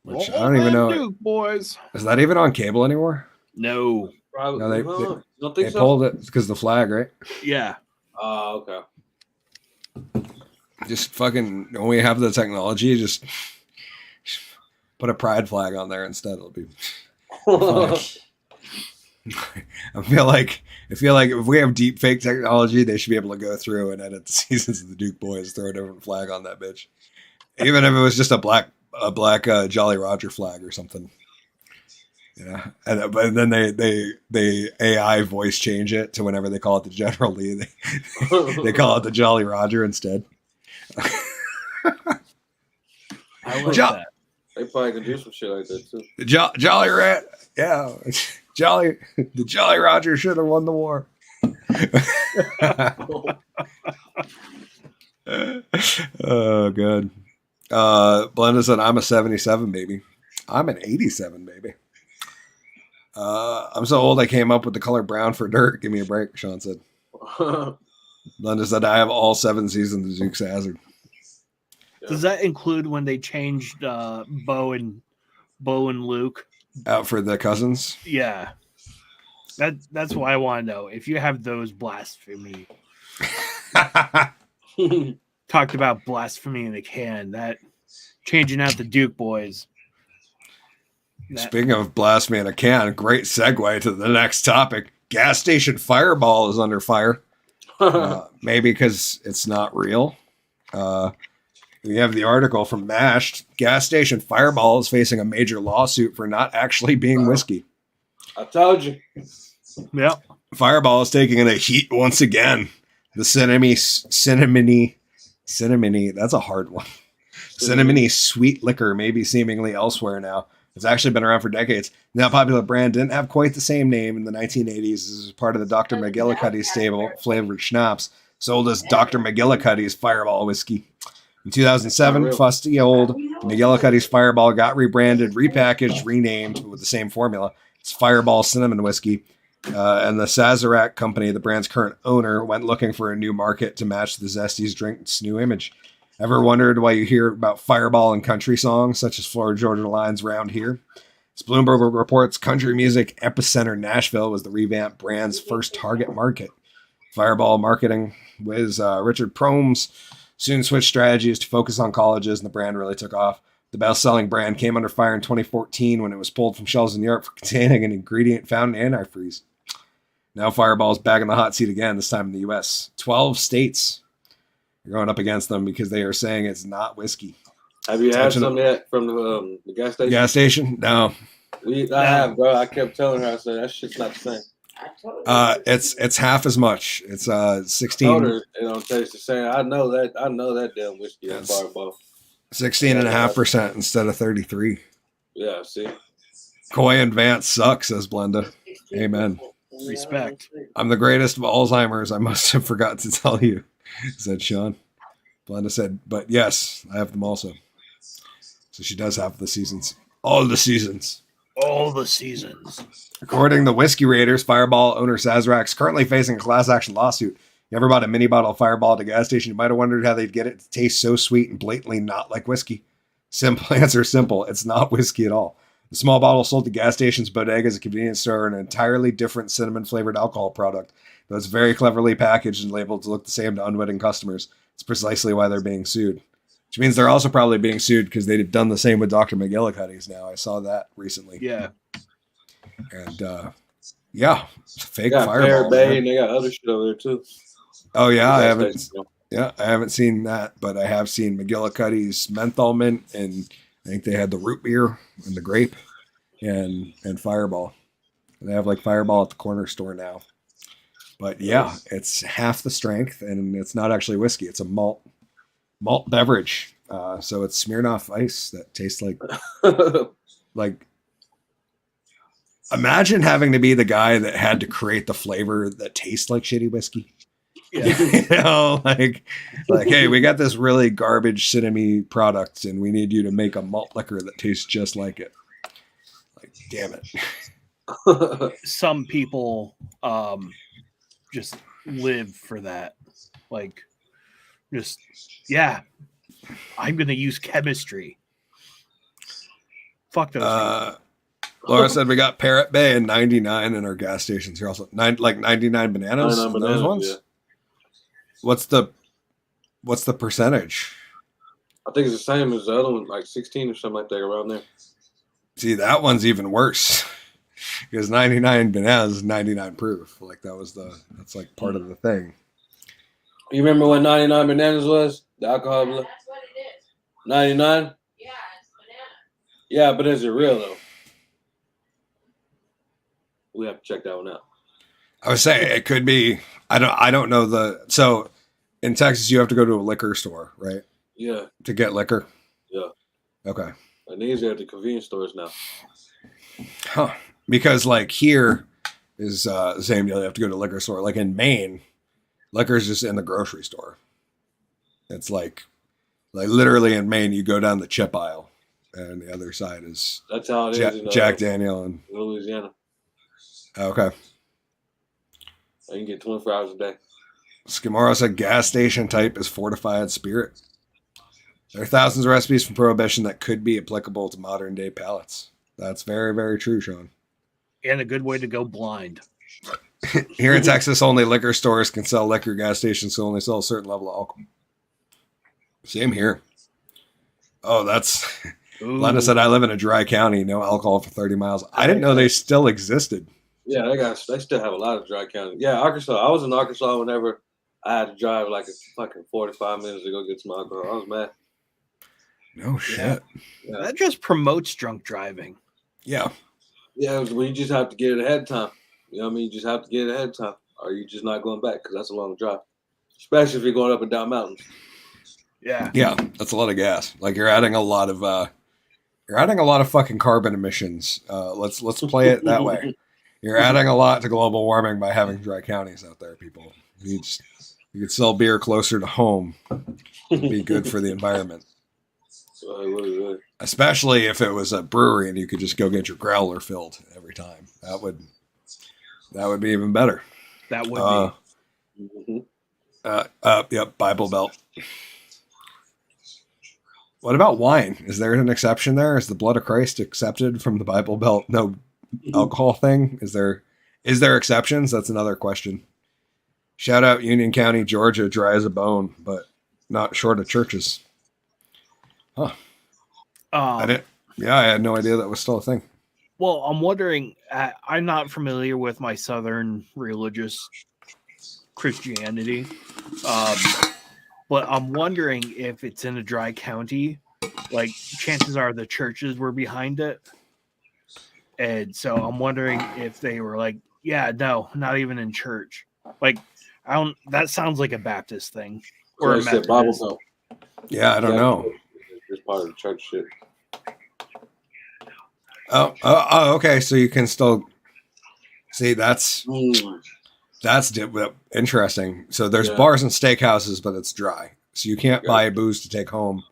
which I don't even know. Duke boys. Is that even on cable anymore? No. Probably. No, they don't think they so? pulled it because the flag, right? Yeah. Oh, okay. Just fucking when we have the technology, just put a pride flag on there instead. It'll be fine. I feel like if we have deep fake technology, they should be able to go through and edit the seasons of the Duke Boys, throw a different flag on that bitch. Even if it was just a black Jolly Roger flag or something. Yeah. But then they AI voice change it to whenever they call it the General Lee, they call it the Jolly Roger instead. I like that. They probably can do some shit like that too. The Jolly Rat, yeah, the Jolly Roger should have won the war. Oh, good. Blenda said, I'm a 77 baby. I'm an 87 baby. I'm so old I came up with the color brown for dirt. Give me a break, Sean said. Blenda said, I have all 7 seasons of Dukes of Hazzard. Does that include when they changed Bo and Luke out for the cousins? Yeah, that's why I want to know if you have those blasphemy. Talked about blasphemy in a can. That changing out the Duke boys. Speaking of blasphemy in a can, great segue to the next topic. Gas station Fireball is under fire. Maybe because it's not real. We have the article from Mashed. Gas station Fireball is facing a major lawsuit for not actually being whiskey. I told you. Yeah. Fireball is taking in a heat once again. The cinnamony, that's a hard one. Cinnamony sweet liquor may be seemingly elsewhere now. It's actually been around for decades. Now, popular brand didn't have quite the same name in the 1980s. This is part of the Dr. McGillicuddy stable flavored schnapps, sold as Dr. McGillicuddy's Fireball whiskey. In 2007, fusty old McGillicuddy's Fireball got rebranded, repackaged, renamed with the same formula. It's Fireball Cinnamon Whiskey. And the Sazerac company, the brand's current owner, went looking for a new market to match the Zesties drink's new image. Ever wondered why you hear about Fireball in country songs, such as Florida Georgia Line's Round Here? As Bloomberg reports, country music epicenter Nashville was the revamped brand's first target market. Fireball marketing whiz Richard Promes soon switched strategies to focus on colleges, and the brand really took off. The best-selling brand came under fire in 2014 when it was pulled from shelves in Europe for containing an ingredient found in antifreeze. Now Fireball is back in the hot seat again, this time in the U.S. 12 states are going up against them because they are saying it's not whiskey. Have you had some yet from the gas station? Gas station? No. I have, bro. I kept telling her, I said, that shit's not the same. It's half as much. It's 16. I told her it don't taste the same. I know that damn whiskey is Fireball. 16.5% instead of 33. Yeah, see. Coy and Vance suck, says Blenda. Amen. Respect. I'm the greatest of Alzheimer's. I must have forgot to tell you, said Sean. Blenda said, but yes, I have them also. So she does have the seasons. All the seasons. All the seasons. According to Whiskey Raiders, Fireball owner Sazerac is currently facing a class action lawsuit. You ever bought a mini bottle of Fireball at a gas station? You might have wondered how they'd get it to taste so sweet and blatantly not like whiskey. Simple answer, simple. It's not whiskey at all. The small bottle sold to gas stations, bodegas, a convenience store, an entirely different cinnamon-flavored alcohol product. Though it's very cleverly packaged and labeled to look the same to unwitting customers. It's precisely why they're being sued. Which means they're also probably being sued because they've done the same with Dr. McGillicuddy's now. I saw that recently. Yeah. And, yeah, fake Fireball. Fireball. Bay, and they got other shit over there, too. Oh, yeah, I haven't seen that, but I have seen McGillicuddy's menthol mint, and I think they had the root beer and the grape and Fireball. And they have like Fireball at the corner store now. But yeah, it's half the strength, and it's not actually whiskey. It's a malt beverage. So it's Smirnoff Ice that tastes like imagine having to be the guy that had to create the flavor that tastes like shitty whiskey. Yeah. You know, like, hey, we got this really garbage cinnamon product, and we need you to make a malt liquor that tastes just like it. Like, damn it. Some people just live for that. Like, just, yeah, I'm going to use chemistry. Fuck those people. Laura said we got Parrot Bay and 99 in our gas stations here also. 99 bananas. 99 those ones? Yeah. What's the percentage? I think it's the same as the other one, like 16 or something like that around there. See, that one's even worse because 99 bananas is 99 proof. Like that's like part of the thing. You remember what 99 bananas was? The alcohol. That's what it is. 99? Yeah, it's banana. Yeah, but is it real though? We have to check that one out. I would say it could be. I don't know so in Texas you have to go to a liquor store, right? Yeah. To get liquor. Yeah. Okay. And these are at the convenience stores now. Huh. Because like here is the same deal. You have to go to a liquor store. Like in Maine, liquor is just in the grocery store. It's like literally in Maine, you go down the chip aisle, and the other side is That's how it is in Jack Daniel and Louisiana. Okay. You can get 24 hours a day. Skimaro said gas station type is fortified spirit. There are thousands of recipes from Prohibition that could be applicable to modern day palates. That's very, very true, Sean. And a good way to go blind. Here in Texas, only liquor stores can sell liquor. Gas stations can only sell a certain level of alcohol. Same here. Oh, that's... Glenda said, I live in a dry county, no alcohol for 30 miles. I didn't know they still existed. Yeah, they still have a lot of dry county. Yeah, Arkansas. I was in Arkansas whenever I had to drive like a fucking 45 minutes to go get some alcohol. I was mad. No shit. Yeah. That just promotes drunk driving. Yeah. Yeah, well, you just have to get it ahead of time. You know what I mean? You just have to get it ahead of time. Or you're just not going back because that's a long drive. Especially if you're going up and down mountains. Yeah. Yeah, that's a lot of gas. Like you're adding a lot of fucking carbon emissions. Let's play it that way. You're adding a lot to global warming by having dry counties out there, people. You could sell beer closer to home. It'd be good for the environment. Really. Especially if it was a brewery and you could just go get your growler filled every time. That would be even better. That would be. Yep, Bible Belt. What about wine? Is there an exception there? Is the blood of Christ accepted from the Bible Belt? No alcohol thing? Is there exceptions? That's another question. Shout out Union County, Georgia, dry as a bone, but not short of churches. Huh. I had no idea that was still a thing. Well, I'm wondering, I'm not familiar with my Southern religious Christianity, but I'm wondering if it's in a dry county, like chances are the churches were behind it. And so I'm wondering if they were like, yeah, no, not even in church. Like, that sounds like a Baptist thing or a Methodist. Bible Belt. Yeah, I don't know. It's part of the church shit. Oh, okay. So you can still see that's interesting. So there's bars and steakhouses, but it's dry. So you can't buy booze to take home.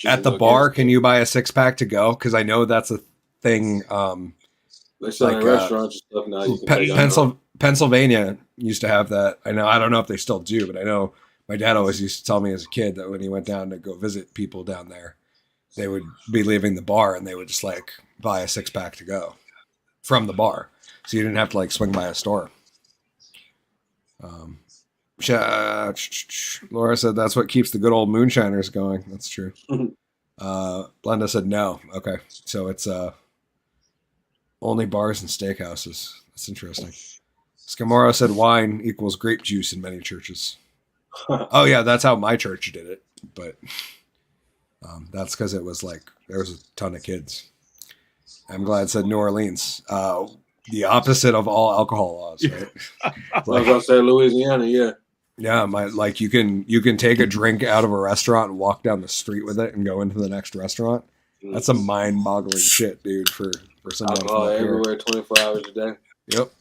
At the bar, can you buy a 6-pack to go? Because I know that's a thing. They sell in restaurants and stuff now. You can Pennsylvania used to have that. I don't know if they still do, but I know my dad always used to tell me as a kid that when he went down to go visit people down there, they would be leaving the bar and they would just like buy a 6-pack to go from the bar. So you didn't have to like swing by a store. Laura said that's what keeps the good old moonshiners going. That's true. Glenda said no. Okay. So it's only bars and steakhouses. That's interesting. Scamoro said wine equals grape juice in many churches. Oh yeah, that's how my church did it. But that's because it was like there was a ton of kids. I'm glad it said New Orleans. The opposite of all alcohol laws, right? I was gonna say Louisiana, yeah. Yeah, you can take a drink out of a restaurant and walk down the street with it and go into the next restaurant. That's a mind-boggling shit, dude. For someone alcohol everywhere, 24 hours a day. Yep.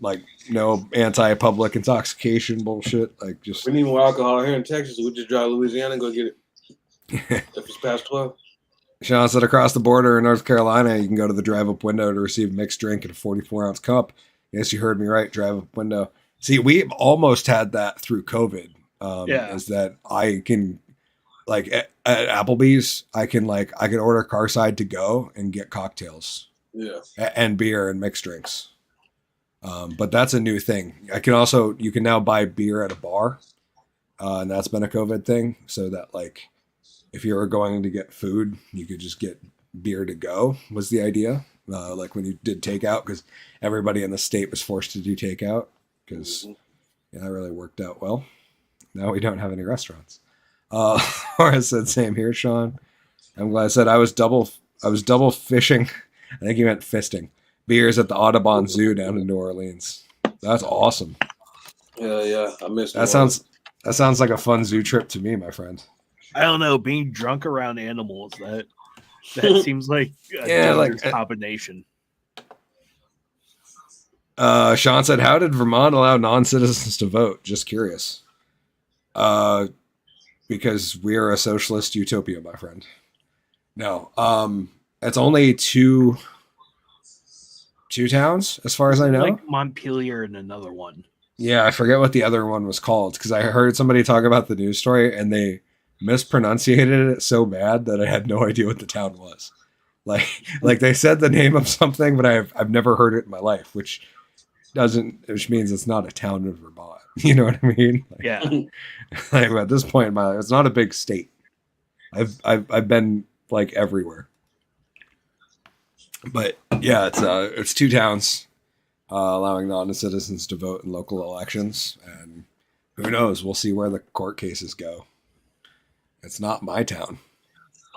Like no anti-public intoxication bullshit. Like just we need more alcohol here in Texas. We just drive to Louisiana and go get it. If it's past 12. Sean said across the border in North Carolina, you can go to the drive-up window to receive mixed drink in a 44-ounce cup. Yes, you heard me right. Drive-up window. See, we almost had that through COVID. Is that I can, like, at Applebee's, I can order carside to go and get cocktails. Yeah. And beer and mixed drinks. But that's a new thing. You can now buy beer at a bar. And that's been a COVID thing. So that, like, if you were going to get food, you could just get beer to go was the idea. Like when you did takeout, because everybody in the state was forced to do takeout. Because that really worked out well. Now we don't have any restaurants. Laura said, same here, Sean. I'm glad I said I was double fishing. I think he meant fisting. Beers at the Audubon Zoo down in New Orleans. That's awesome. Yeah. I missed that. Sounds like a fun zoo trip to me, my friend. I don't know. Being drunk around animals, That seems like a Yeah, like, dangerous combination. Sean said, "How did Vermont allow non-citizens to vote?" Just curious. Because we are a socialist utopia, my friend. No, it's only two towns, as far as I know. Like Montpelier and another one. Yeah, I forget what the other one was called because I heard somebody talk about the news story and they mispronunciated it so bad that I had no idea what the town was. Like they said the name of something, but I've never heard it in my life, which means it's not a town in Vermont. You know what I mean? Like, Yeah. Like at this point in my life, it's not a big state. I've been like everywhere. But yeah, it's two towns allowing non-citizens to vote in local elections, and who knows? We'll see where the court cases go. It's not my town.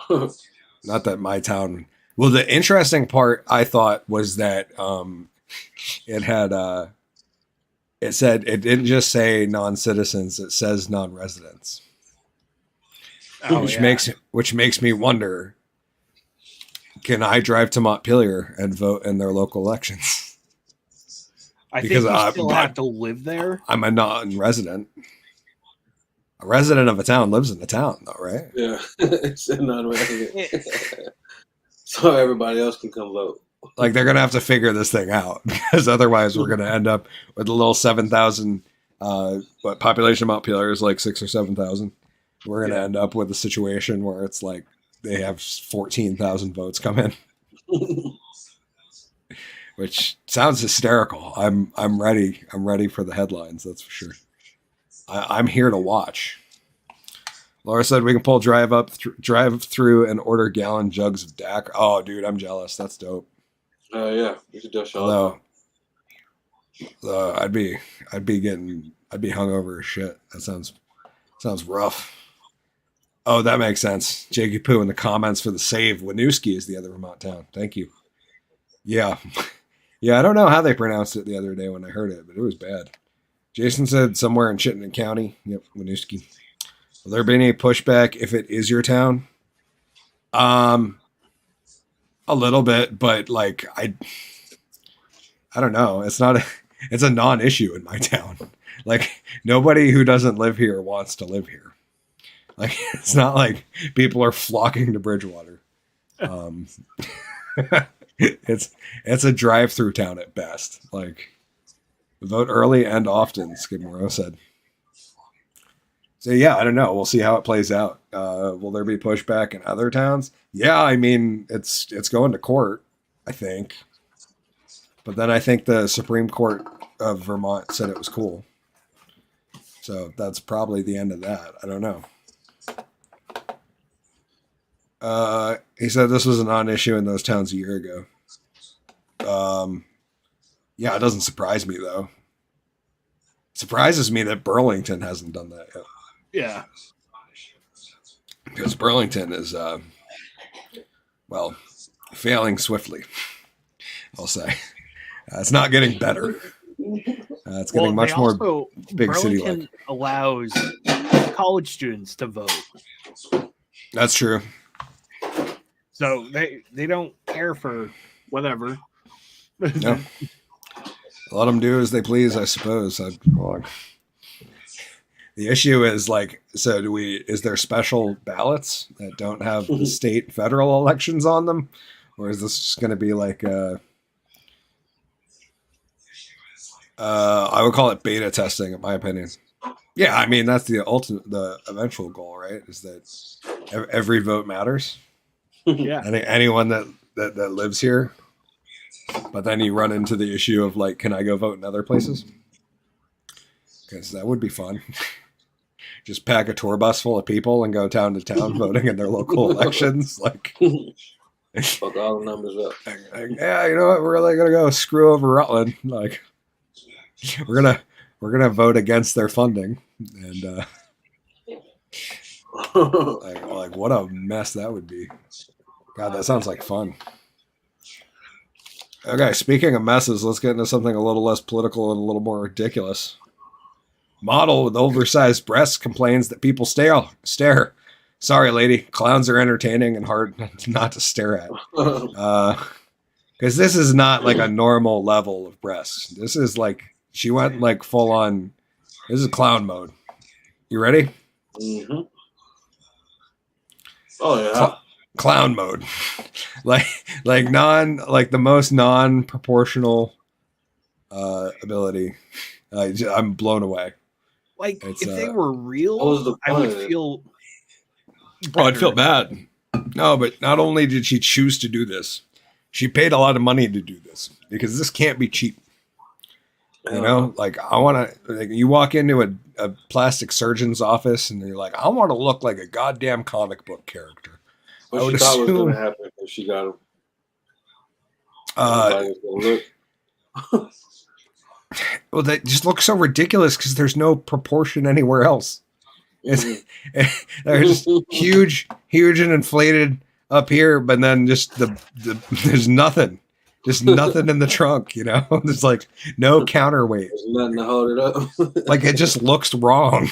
Not that my town. Well, the interesting part I thought was that it had it said it didn't just say non-citizens; it says non-residents, which makes me wonder. Can I drive to Montpelier and vote in their local elections? I think you still have to live there. I'm a non-resident. A resident of a town lives in the town, though, right? Yeah, it's a non-resident. So everybody else can come vote. Like they're gonna have to figure this thing out because otherwise we're gonna end up with a little 7,000. What population of Montpelier is like 6,000 or 7,000. We're gonna end up with a situation where it's like they have 14,000 votes come in, which sounds hysterical. I'm ready. I'm ready for the headlines. That's for sure. I'm here to watch. Laura said we can pull drive through and order gallon jugs of DAUQ. Oh, dude, I'm jealous. That's dope. Yeah, you should do a show. Although, I'd be hungover as shit. That sounds rough. Oh, that makes sense. Jakey Poo in the comments for the save. Winooski is the other Vermont town. Thank you. Yeah. Yeah, I don't know how they pronounced it the other day when I heard it, but it was bad. Jason said somewhere in Chittenden County. Yep, Winooski. Will there be any pushback if it is your town? A little bit, but like I don't know. It's a non-issue in my town. Like nobody who doesn't live here wants to live here. Like it's not like people are flocking to Bridgewater. It's a drive-through town at best. Like vote early and often, Skidmore said. So yeah, I don't know. We'll see how it plays out. Will there be pushback in other towns? Yeah, I mean it's going to court, I think. But then I think the Supreme Court of Vermont said it was cool. So that's probably the end of that. I don't know. He said this was a non-issue in those towns a year ago. Yeah, it doesn't surprise me though. It surprises me that Burlington hasn't done that yet. Yeah. Because Burlington is, failing swiftly, I'll say. It's not getting better. It's getting much more big city-like. Burlington allows college students to vote. That's true. So they don't care for whatever. No. Let them do as they please, I suppose. The issue is like, so is there special ballots that don't have the state federal elections on them? Or is this just going to be like, I would call it beta testing in my opinion. Yeah. I mean, that's the eventual goal, right? Is that every vote matters. Yeah. Anyone that lives here, but then you run into the issue of like, can I go vote in other places? Because that would be fun. Just pack a tour bus full of people and go town to town voting in their local elections. Like, fuck all the numbers up. Yeah, you know what? We're really gonna go screw over Rutland. Like, we're gonna vote against their funding, and like what a mess that would be. God, that sounds like fun. Okay, speaking of messes, let's get into something a little less political and a little more ridiculous. Model with oversized breasts complains that people stare. Sorry, lady. Clowns are entertaining and hard not to stare at. Because this is not like a normal level of breasts. This is like, she went like full on, this is clown mode. You ready? Mm-hmm. Oh, yeah. Clown mode. like the most non-proportional ability. I'm blown away. Like, It's, if they were real, what was the I would point? feel. Oh, I'd feel bad. No, but not only did she choose to do this, she paid a lot of money to do this because this can't be cheap. You know, like I want to. Like, you walk into a plastic surgeon's office and you're like, I want to look like a goddamn comic book character. What she thought was going to happen if she got him? Well, that just looks so ridiculous because there's no proportion anywhere else. They're just huge and inflated up here, but then just there's nothing. Just nothing in the trunk, you know? There's like no counterweight. There's nothing to hold it up. Like it just looks wrong.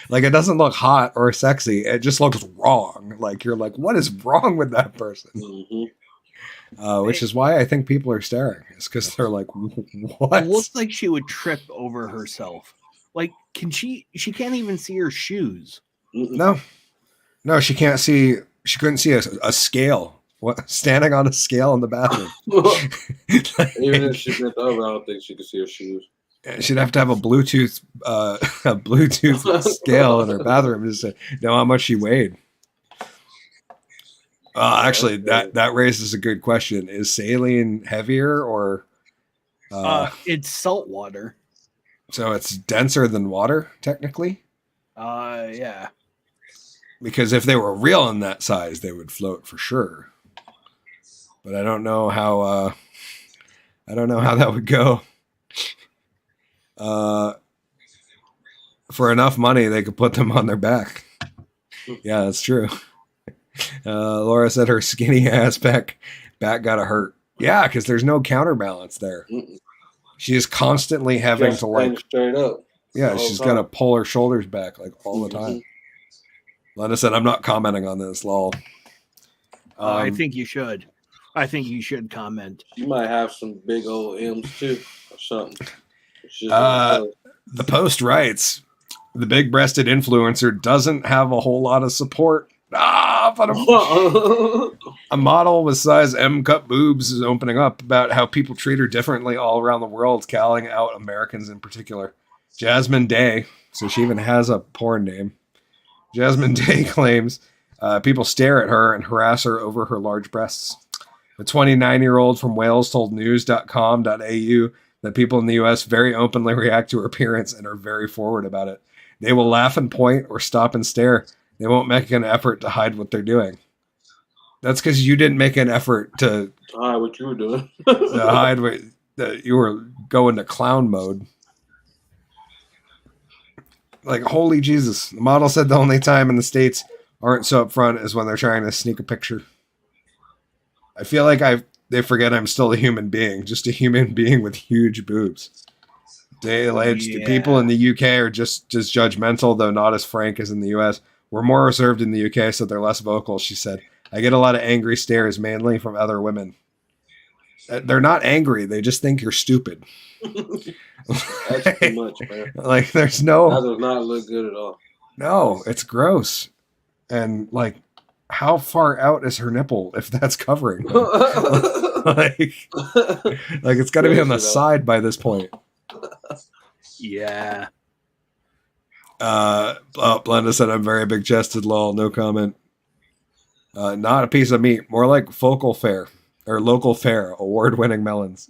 Like it doesn't look hot or sexy. It just looks wrong. Like you're like, what is wrong with that person? Mm-hmm. Which is why I think people are staring. It's because they're like, what? It looks like she would trip over herself. Like, she can't even see her shoes. No, she can't see. She couldn't see a scale. What, standing on a scale in the bathroom. Even if she bent over, I don't think she could see her shoes. She'd have to have a Bluetooth scale in her bathroom just to know how much she weighed. Actually, that raises a good question. Is saline heavier or? It's salt water. So it's denser than water, technically? Yeah. Because if they were real in that size, they would float for sure. But I don't know how that would go. For enough money, they could put them on their back. Yeah, that's true. Laura said her skinny ass back got hurt. Yeah, because there's no counterbalance there. She is constantly having to like straight up. Yeah, she's got to pull her shoulders back like all the time. Lena said, "I'm not commenting on this." Lol. I think you should. I think you should comment. You might have some big old M's too, or something. The Post writes, the big-breasted influencer doesn't have a whole lot of support. But a model with size M cup boobs is opening up about how people treat her differently all around the world, calling out Americans in particular. Jasmine Day, so she even has a porn name. Jasmine Day claims people stare at her and harass her over her large breasts. The 29-year-old from Wales told news.com.au that people in the U.S. very openly react to her appearance and are very forward about it. They will laugh and point or stop and stare. They won't make an effort to hide what they're doing. That's because you didn't make an effort to hide what you were doing. To hide that you were going to clown mode. Like, holy Jesus. The model said the only time in the States aren't so upfront is when they're trying to sneak a picture. I feel like they forget I'm still a human being, just a human being with huge boobs. They alleged the people in the UK are just judgmental, though not as frank as in the US. We're more reserved in the UK, so they're less vocal, she said. I get a lot of angry stares, mainly from other women. They're not angry. They just think you're stupid. That's too much, man. Like, there's no... That does not look good at all. No, it's gross. And, like, how far out is her nipple if that's covering them? like it's got to be on the side by this point. Yeah. Blenda said, I'm very big chested, lol. No comment. Not a piece of meat. More like local fare award-winning melons.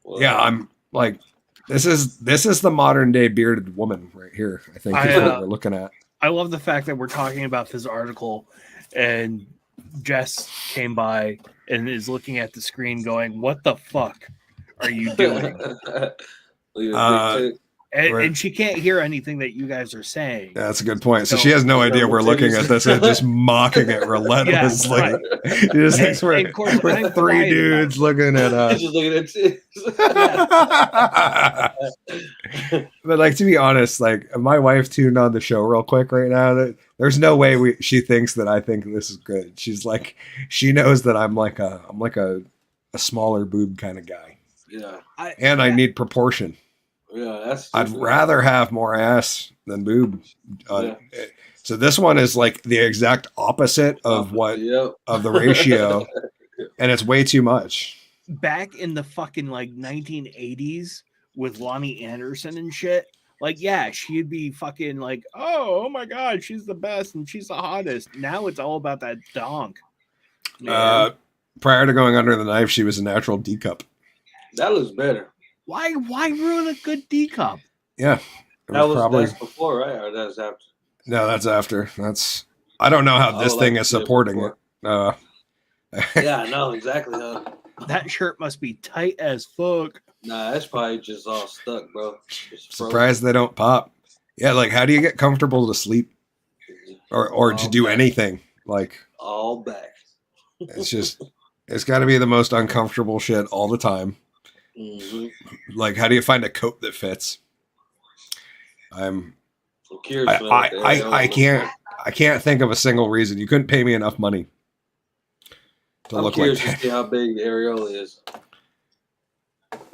Well, yeah, I'm like, this is the modern day bearded woman right here. I think is what we're looking at. I love the fact that we're talking about this article and Jess came by and is looking at the screen going, what the fuck are you doing? And she can't hear anything that you guys are saying. Yeah, that's a good point. So she has no idea we're looking at this and just mocking it relentlessly. Yeah, right. She just thinks we're three dudes looking at us. Just looking at tits. But like, to be honest, like my wife tuned on the show real quick right now. There's no way she thinks that I think this is good. She's like, she knows that I'm like a smaller boob kind of guy. Yeah. I need proportion. Yeah, I'd rather have more ass than boob. So this one is like the exact opposite of of the ratio, and it's way too much. Back in the fucking like 1980s with Lonnie Anderson and shit, like yeah, she'd be fucking like, oh my god, she's the best and she's the hottest. Now it's all about that donk. Prior to going under the knife, she was a natural D cup. That looks better. Why ruin a good D cup? Yeah. That's before, right? Or that's after? No, that's after. I don't know how this thing is supporting it. Yeah, I know exactly. That shirt must be tight as fuck. Nah, that's probably just all stuck, bro. Surprised they don't pop. Yeah, like how do you get comfortable to sleep or to do anything? Like all back. It's got to be the most uncomfortable shit all the time. Mm-hmm. Like, how do you find a coat that fits? I can't think of a single reason. You couldn't pay me enough money to look like that. To see how big Ariel is.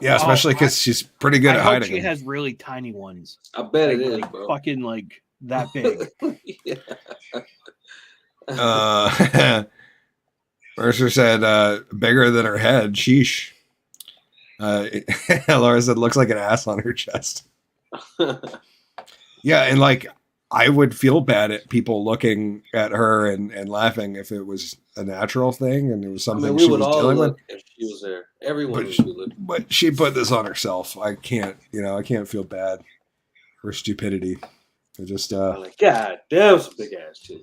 Yeah, especially because she's pretty good at hiding. She has really tiny ones. I bet it is, bro. Fucking like that big. Mercer said, bigger than her head. Sheesh. Laura said, looks like an ass on her chest. Yeah, and like, I would feel bad at people looking at her and laughing if it was a natural thing and it was something she was dealing with. If she was there, everyone would look. But she put this on herself. I can't feel bad for stupidity. I just like, God damn, some big ass shit.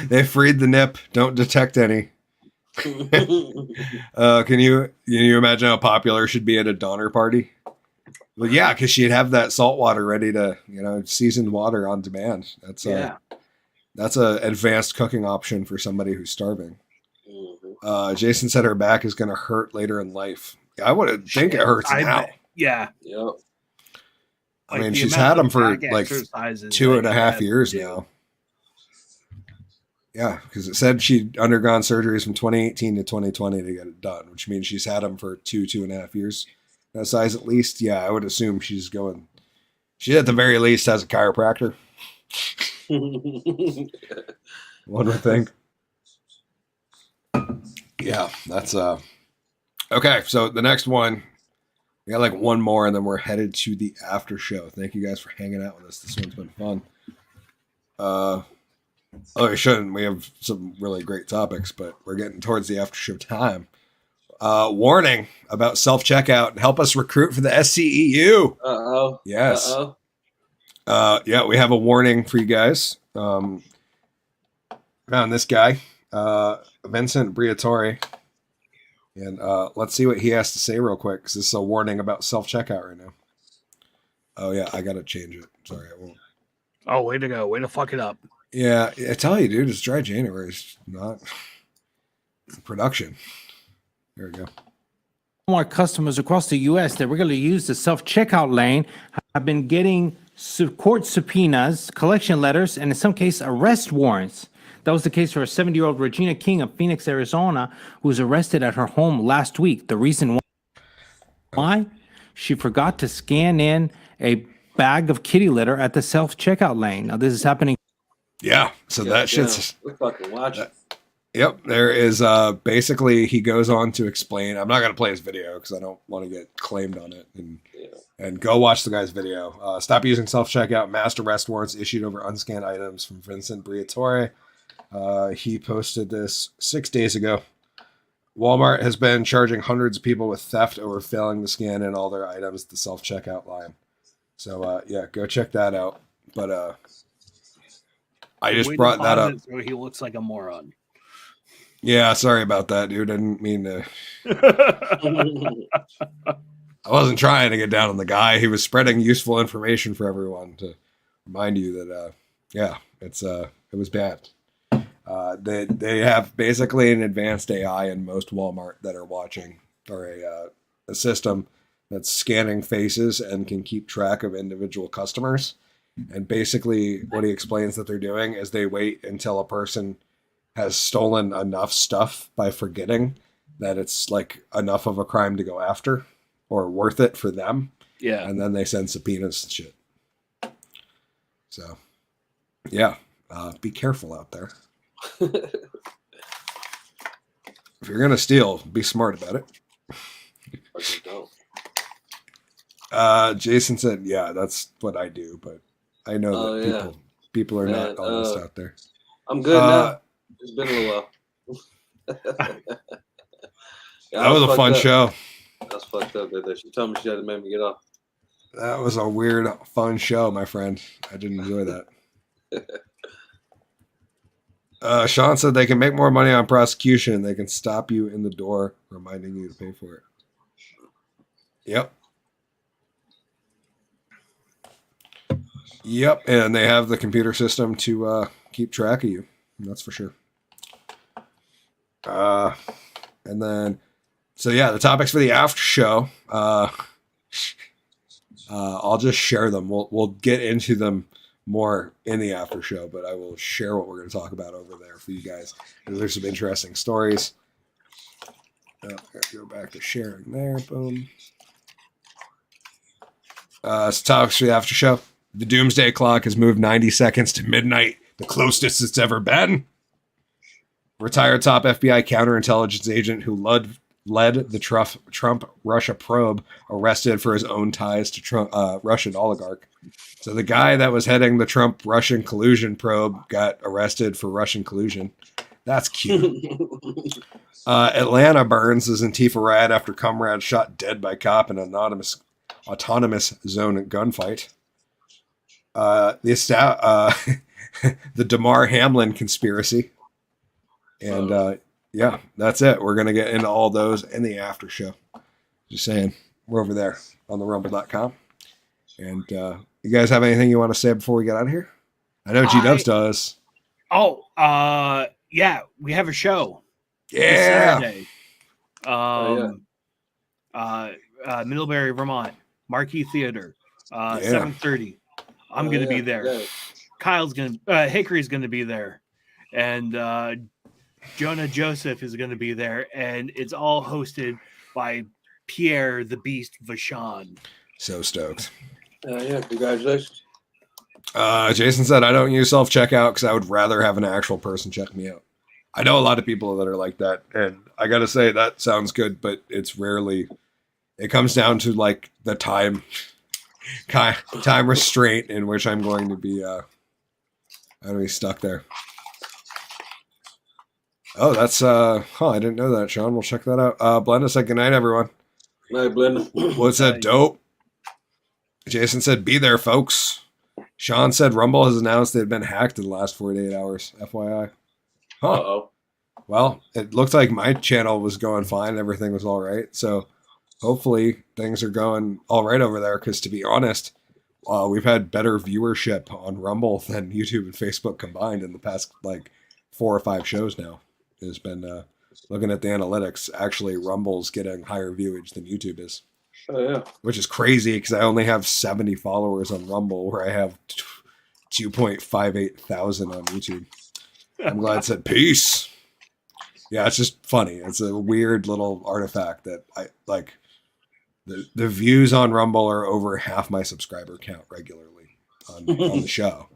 They freed the nip. Don't detect any. Can you imagine how popular she'd be at a Donner party? Well, yeah, because she'd have that salt water ready to, seasoned water on demand. That's a advanced cooking option for somebody who's starving. Mm-hmm. Jason said her back is going to hurt later in life. I would think it hurts now. Yeah. Yep. I mean, she's had them for like 2.5 years now. Yeah, because it said she'd undergone surgeries from 2018 to 2020 to get it done, which means she's had them for 2.5 years. That size at least. Yeah, I would assume she at the very least has a chiropractor. One would think. Yeah, that's okay. So the next one, we got like one more, and then we're headed to the after show. Thank you guys for hanging out with us. This one's been fun. We shouldn't. We have some really great topics, but we're getting towards the after show time. Warning about self-checkout. Help us recruit for the SCEU. Uh-oh. Yes. Yeah, we have a warning for you guys. Found this guy, Vincent Briatore. And let's see what he has to say real quick, because this is a warning about self-checkout right now. Oh, yeah, I got to change it. Sorry, I won't. Oh, way to go. Way to fuck it up. Yeah, I tell you, dude, it's dry January. It's not production. There we go. Our customers across the U.S. that regularly use the self-checkout lane have been getting court subpoenas, collection letters, and in some cases, arrest warrants. That was the case for a 70-year-old Regina King of Phoenix, Arizona, who was arrested at her home last week. The reason why? She forgot to scan in a bag of kitty litter at the self-checkout lane. Now, this is happening. Yeah, so that shit's... We're fucking watching. Yep, there is basically he goes on to explain. I'm not going to play his video because I don't want to get claimed on it. And go watch the guy's video. Stop using self-checkout. Mass arrest warrants issued over unscanned items from Vincent Briatore. He posted this 6 days ago. Walmart has been charging hundreds of people with theft over failing to scan in all their items at the self-checkout line. So, yeah, go check that out. But I just brought that up. So he looks like a moron. Yeah, sorry about that, dude. I didn't mean to. I wasn't trying to get down on the guy. He was spreading useful information for everyone to remind you that, it was bad. They have basically an advanced AI in most Walmart that are watching, or a system that's scanning faces and can keep track of individual customers. And basically what he explains that they're doing is they wait until a person has stolen enough stuff by forgetting that it's like enough of a crime to go after or worth it for them. Yeah. And then they send subpoenas and shit. So, yeah, be careful out there. If you're going to steal, be smart about it. Jason said, yeah, that's what I do, but I know that people are not honest out there. I'm good now. It's been a little while. That was a fun show. That's fucked up. She told me she had to make me get off. That was a weird, fun show, my friend. I didn't enjoy that. Sean said they can make more money on prosecution. They can stop you in the door, reminding you to pay for it. Yep. Yep, and they have the computer system to keep track of you. That's for sure. And then, so yeah, the topics for the after show. I'll just share them. We'll get into them more in the after show, but I will share what we're going to talk about over there for you guys. There's some interesting stories. I gotta go back to sharing there. Boom. So topics for the after show. The doomsday clock has moved 90 seconds to midnight, the closest it's ever been. Retired top FBI counterintelligence agent who led the Trump Russia probe arrested for his own ties to Trump, Russian oligarch. So the guy that was heading the Trump Russian collusion probe got arrested for Russian collusion. That's cute. Atlanta burns as Antifa riot after comrade shot dead by cop in autonomous zone gunfight. The DeMar Hamlin conspiracy. And yeah, that's it. We're going to get into all those in the after show. Just saying, we're over there on the rumble.com. And you guys have anything you want to say before we get out of here? I know G-Dubs does. Oh, yeah, we have a show. Yeah. Saturday. Middlebury, Vermont. Marquee Theater. 7:30. I'm going to be there. Yeah. Hickory's going to be there. And Jonah Joseph is going to be there. And it's all hosted by Pierre the Beast Vachon. So stoked. Yeah, congratulations. Jason said, I don't use self-checkout because I would rather have an actual person check me out. I know a lot of people that are like that. And I got to say, that sounds good, but it's rarely... It comes down to like the time restraint in which I'm going to be stuck there. Oh, that's I didn't know that, Sean. We'll check that out. Blenda said good night, everyone. Night, Blenda. What's that? Dope. Jason said, be there, folks. Sean said Rumble has announced they've been hacked in the last 48 hours. FYI. Huh. Uh-oh. Well, it looked like my channel was going fine. Everything was all right. So hopefully things are going all right over there. Because to be honest, we've had better viewership on Rumble than YouTube and Facebook combined in the past like 4 or 5 shows now. It's been looking at the analytics. Actually, Rumble's getting higher viewage than YouTube is. Oh, yeah. Which is crazy because I only have 70 followers on Rumble where I have 2.58 thousand on YouTube. I'm glad it said peace. Yeah, it's just funny. It's a weird little artifact that I like. The views on Rumble are over half my subscriber count regularly on the show.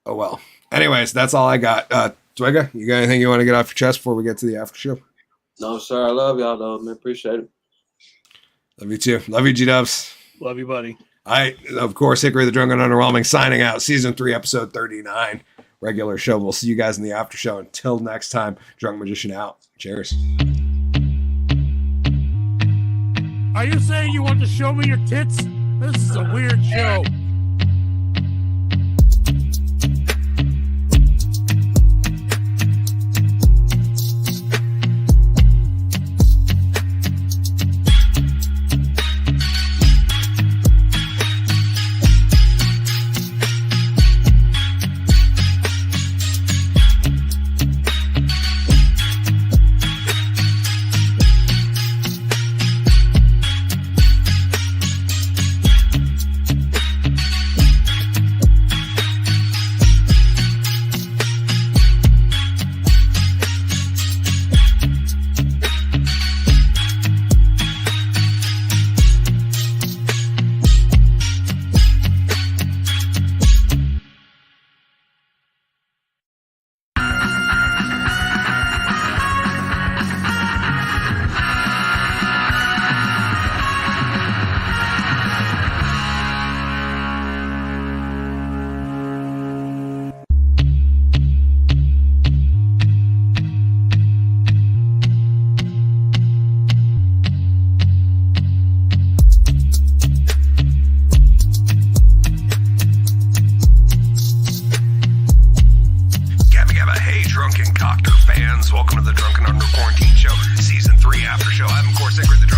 Oh, well. Anyways, that's all I got. Twigga, you got anything you want to get off your chest before we get to the after show? No, sir. I love y'all, though, man. Appreciate it. Love you, too. Love you, G-Dubs. Love you, buddy. Of course, Hickory the Drunk and Underwhelming signing out. Season 3, episode 39. Regular show. We'll see you guys in the after show. Until next time, Drunk Magician out. Cheers. Are you saying you want to show me your tits? This is a weird show. Drunken Coctor fans. Welcome to the Drunken Under Quarantine Show, Season 3 After Show. I'm, of course, Hickory the